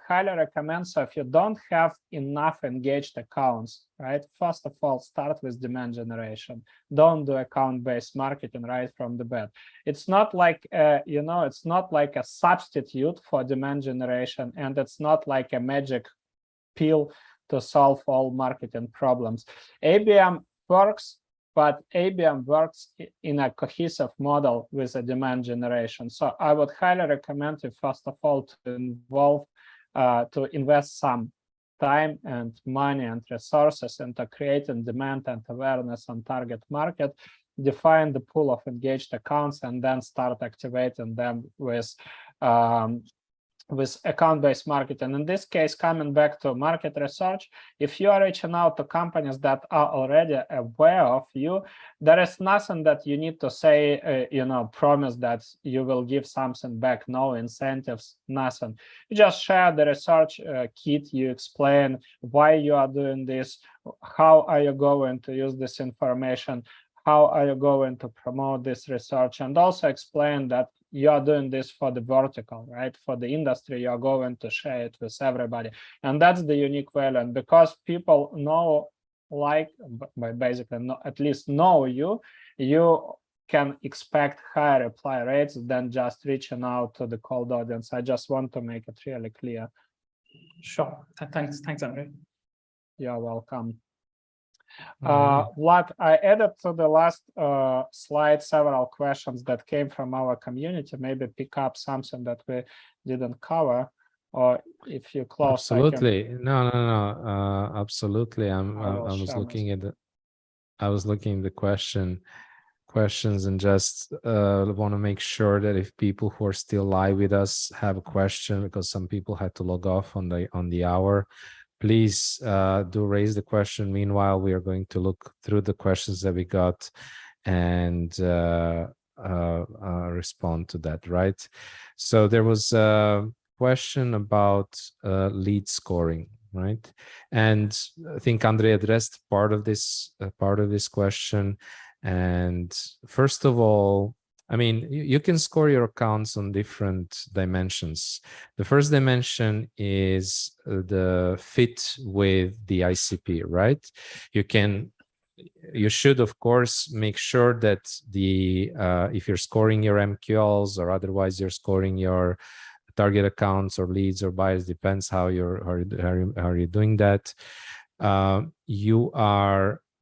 Speaker 1: highly recommend, so if you don't have enough engaged accounts, right, first of all, start with demand generation. Don't do account-based marketing right from the bat. It's not like, it's not like a substitute for demand generation, and it's not like a magic pill to solve all marketing problems. ABM works, but ABM works in a cohesive model with a demand generation. So I would highly recommend you, first of all, to invest some time and money and resources into creating demand and awareness on target market, define the pool of engaged accounts, and then start activating them with account-based marketing. In this case, coming back to market research, if you are reaching out to companies that are already aware of you, there is nothing that you need to say, promise that you will give something back, no incentives, nothing. You just share the research kit, you explain why you are doing this, how are you going to use this information, how are you going to promote this research, and also explain that you are doing this for the vertical, right? For the industry, you're going to share it with everybody. And that's the unique value. And because people know, at least know you, you can expect higher reply rates than just reaching out to the cold audience. I just want to make it really clear.
Speaker 3: Sure. Thanks, Andre.
Speaker 1: You're welcome. Vlad, I added to the last slide several questions that came from our community. Maybe pick up something that we didn't cover, or if you close.
Speaker 2: Absolutely, no. Absolutely, I was looking at the questions, and just want to make sure that if people who are still live with us have a question, because some people had to log off on the hour. Please do raise the question. Meanwhile, we are going to look through the questions that we got and respond to that, right? So there was a question about lead scoring, right? And I think Andre addressed part of this question. And first of all, I mean, you can score your accounts on different dimensions. The first dimension is the fit with the ICP, right? You should, of course, make sure that if you're scoring your MQLs or otherwise you're scoring your target accounts or leads or buyers, depends how you're doing that.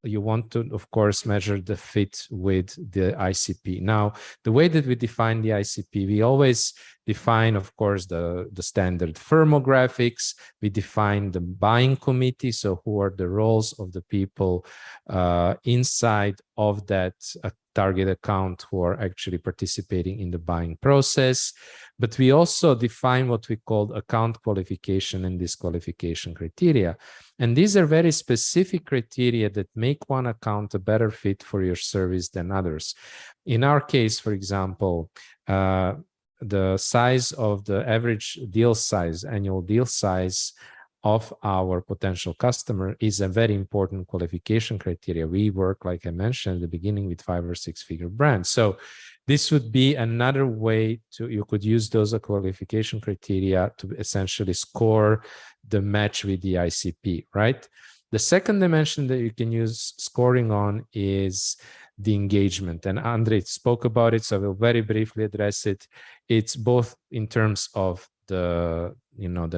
Speaker 2: You want to, of course, measure the fit with the ICP. Now, the way that we define the ICP, we always define, of course, the standard firmographics. We define the buying committee, so who are the roles of the people inside of that target account who are actually participating in the buying process. But we also define what we call account qualification and disqualification criteria. And these are very specific criteria that make one account a better fit for your service than others. In our case, for example, the size of the average deal size, annual deal size of our potential customer is a very important qualification criteria. We work, like I mentioned at the beginning, with 5 or 6 figure brands. So this would be another way you could use those qualification criteria to essentially score the match with the ICP, right? The second dimension that you can use scoring on is the engagement. And Andre spoke about it, so I will very briefly address it. It's both in terms of the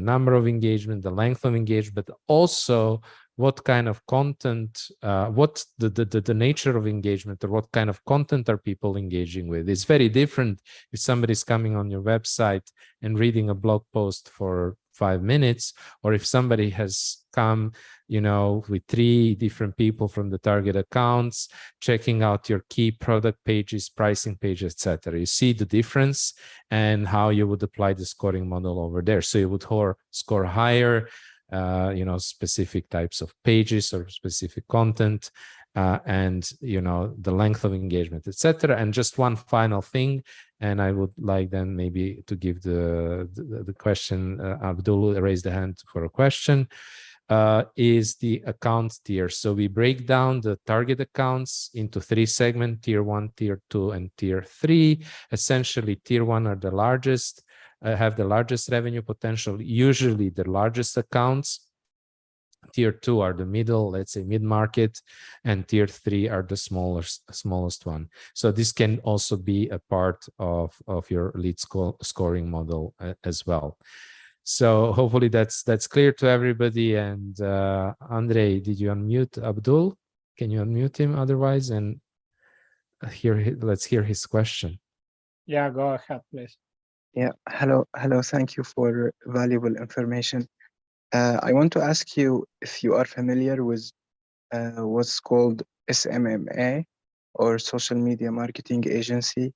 Speaker 2: number of engagement, the length of engagement, but also what kind of content, what the nature of engagement, or what kind of content are people engaging with. It's very different if somebody's coming on your website and reading a blog post for 5 minutes, or if somebody has come, with 3 different people from the target accounts, checking out your key product pages, pricing pages, etc. You see the difference and how you would apply the scoring model over there. So you would score higher, specific types of pages or specific content, and the length of engagement, etc. And just one final thing, and I would like then maybe to give the question. Abdul raised the hand for a question. Is the account tier. So we break down the target accounts into 3 segments: tier 1, tier 2, and tier 3. Essentially, tier 1 are the largest, have the largest revenue potential, usually the largest accounts. Tier 2 are the middle, let's say mid-market, and tier 3 are the smallest one. So this can also be a part of your lead scoring model as well. So hopefully that's clear to everybody. And Andre, did you unmute Abdul? Can you unmute him otherwise? And let's hear his question.
Speaker 1: Yeah, go ahead, please.
Speaker 4: Yeah, hello. Thank you for valuable information. I want to ask you if you are familiar with what's called SMMA, or social media marketing agency,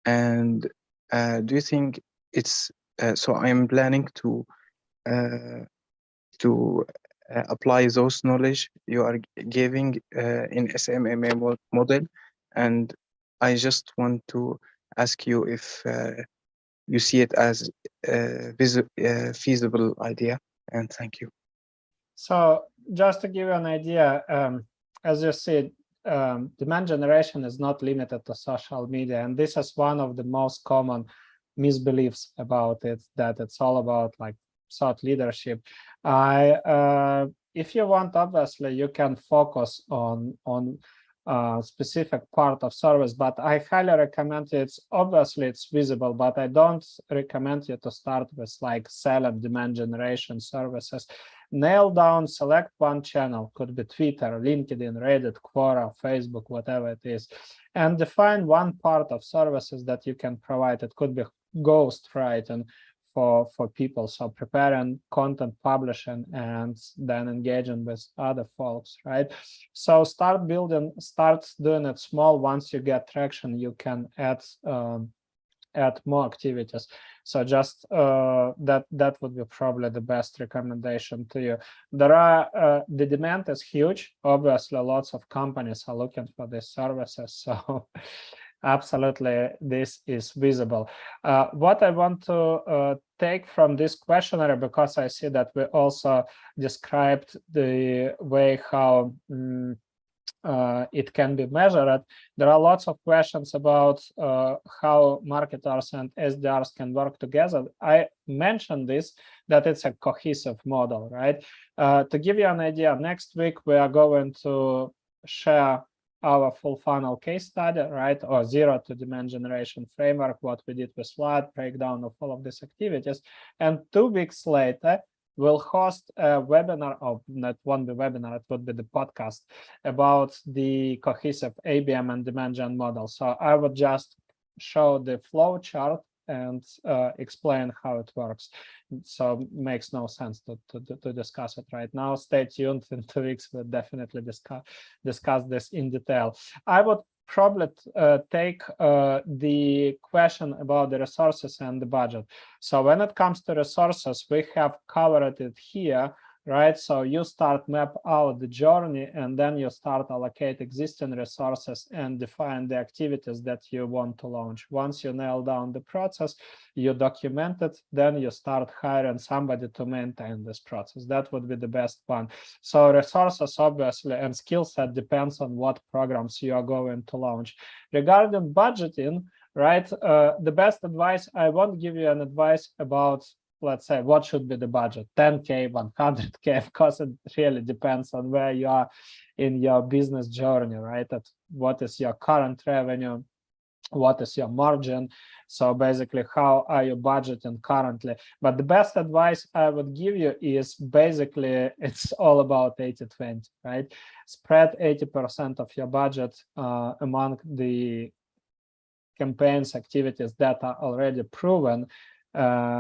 Speaker 4: and do you think it's so I'm planning to apply those knowledge you are giving in SMMA model, and I just want to ask you if you see it as a feasible idea, and thank you.
Speaker 1: So just to give you an idea, as you said, demand generation is not limited to social media, and this is one of the most common misbeliefs about it, that it's all about like thought leadership. If you want, obviously you can focus on specific part of service, but I highly recommend it's visible, but I don't recommend you to start with like selling demand generation services. Nail down, select one channel, could be Twitter, LinkedIn, Reddit, Quora, Facebook, whatever it is, and define one part of services that you can provide. It could be ghostwriting for people, so preparing content, publishing, and then engaging with other folks, right? So start doing it small. Once you get traction, you can add more activities. So just that would be probably the best recommendation to you. There are the demand is huge. Obviously, lots of companies are looking for these services. So absolutely, this is visible. What I want to take from this questionnaire, because I see that we also described the way how it can be measured. There are lots of questions about how marketers and SDRs can work together. I mentioned this, that it's a cohesive model, right? To give you an idea, next week we are going to share our full funnel case study, right? Or zero to demand generation framework, what we did with Vlad, breakdown of all of these activities. And 2 weeks later, we'll host a webinar, or that won't be webinar, it would be the podcast about the cohesive ABM and demand gen model. So I would just show the flow chart and explain how it works. So it makes no sense to discuss it right now. Stay tuned. In 2 weeks, we'll definitely discuss this in detail. I would probably take the question about the resources and the budget. So when it comes to resources, we have covered it here, right? So you start map out the journey, and then you start allocate existing resources and define the activities that you want to launch. Once you nail down the process, you document it, then you start hiring somebody to maintain this process. That would be the best one. So resources, obviously, and skill set depends on what programs you are going to launch. Regarding budgeting, right, the best advice, I won't give you an advice about, let's say, what should be the budget, 10K, 100K, because it really depends on where you are in your business journey, right? At what is your current revenue, what is your margin. So basically, how are you budgeting currently? But the best advice I would give you is basically, it's all about 80-20, right? Spread 80% of your budget among the campaigns, activities that are already proven.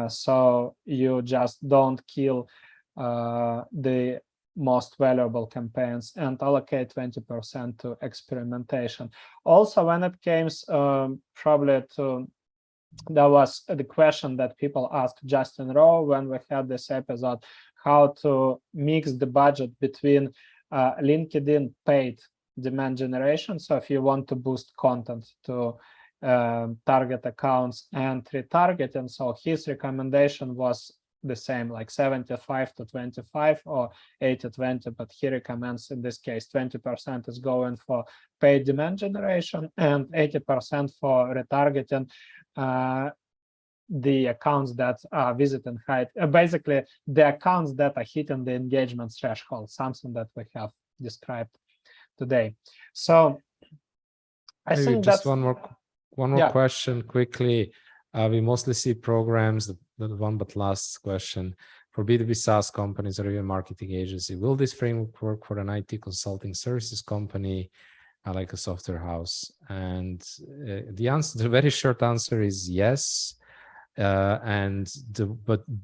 Speaker 1: So you just don't kill the most valuable campaigns and allocate 20% to experimentation. Also, when it comes probably to, that was the question that people asked Justin Rowe when we had this episode, how to mix the budget between LinkedIn paid demand generation. So if you want to boost content to target accounts and retargeting, so his recommendation was the same, like 75-25 or 80-20, but he recommends in this case 20% is going for paid demand generation and 80% for retargeting the accounts that are visiting high, basically the accounts that are hitting the engagement threshold, something that we have described today. So I
Speaker 2: Maybe
Speaker 1: think
Speaker 2: just
Speaker 1: that's
Speaker 2: one more question quickly. We mostly see programs, the one but last question, for B2B SaaS companies or even marketing agency. Will this framework work for an IT consulting services company like a software house? And the very short answer is yes. But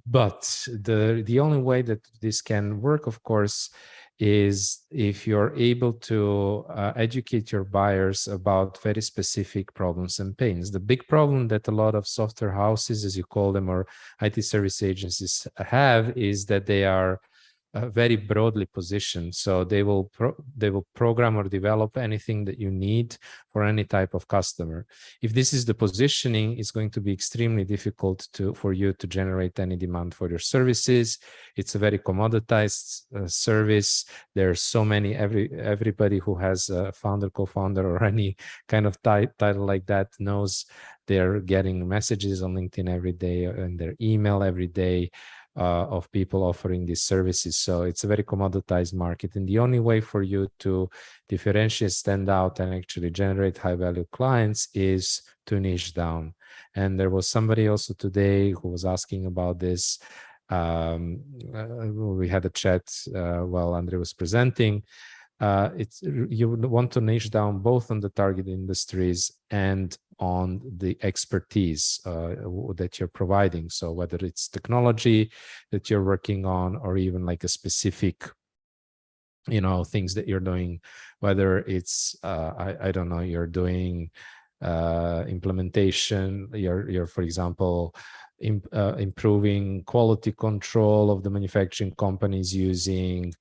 Speaker 2: the only way that this can work, of course, is if you're able to educate your buyers about very specific problems and pains. The big problem that a lot of software houses, as you call them, or IT service agencies have is that they are very broadly positioned. So they will program or develop anything that you need for any type of customer. If this is the positioning, it's going to be extremely difficult for you to generate any demand for your services. It's a very commoditized service. There's so many, everybody who has a founder, co-founder, or any kind of title like that knows they're getting messages on LinkedIn every day and their email every day. Of people offering these services. So it's a very commoditized market. And the only way for you to differentiate, stand out, and actually generate high value clients is to niche down. And there was somebody also today who was asking about this. We had a chat while Andre was presenting. You want to niche down both on the target industries and on the expertise that you're providing. So whether it's technology that you're working on, or even like a specific, things that you're doing, whether it's, I don't know, you're doing implementation, you're for example, improving quality control of the manufacturing companies using,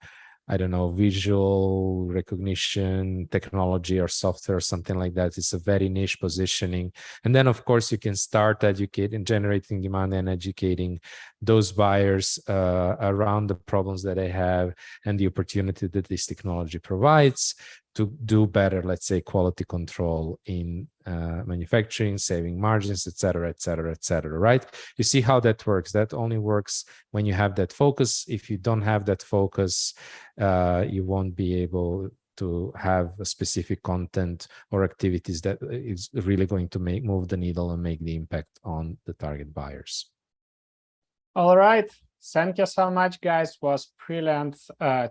Speaker 2: I don't know, visual recognition technology or software or something like that. It's a very niche positioning. And then, of course, you can start educating, generating demand and educating those buyers around the problems that they have and the opportunity that this technology provides to do better, let's say, quality control in manufacturing, saving margins, et cetera, et cetera, et cetera, right? You see how that works. That only works when you have that focus. If you don't have that focus, you won't be able to have a specific content or activities that is really going to move the needle and make the impact on the target buyers.
Speaker 1: All right. Thank you so much, guys. It was brilliant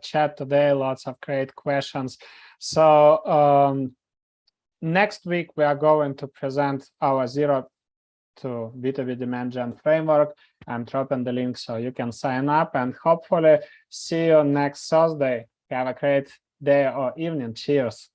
Speaker 1: chat today. Lots of great questions. So next week, we are going to present our Zero to B2B Demand Gen framework. I'm dropping the link so you can sign up, and hopefully see you next Thursday. Have a great day or evening. Cheers.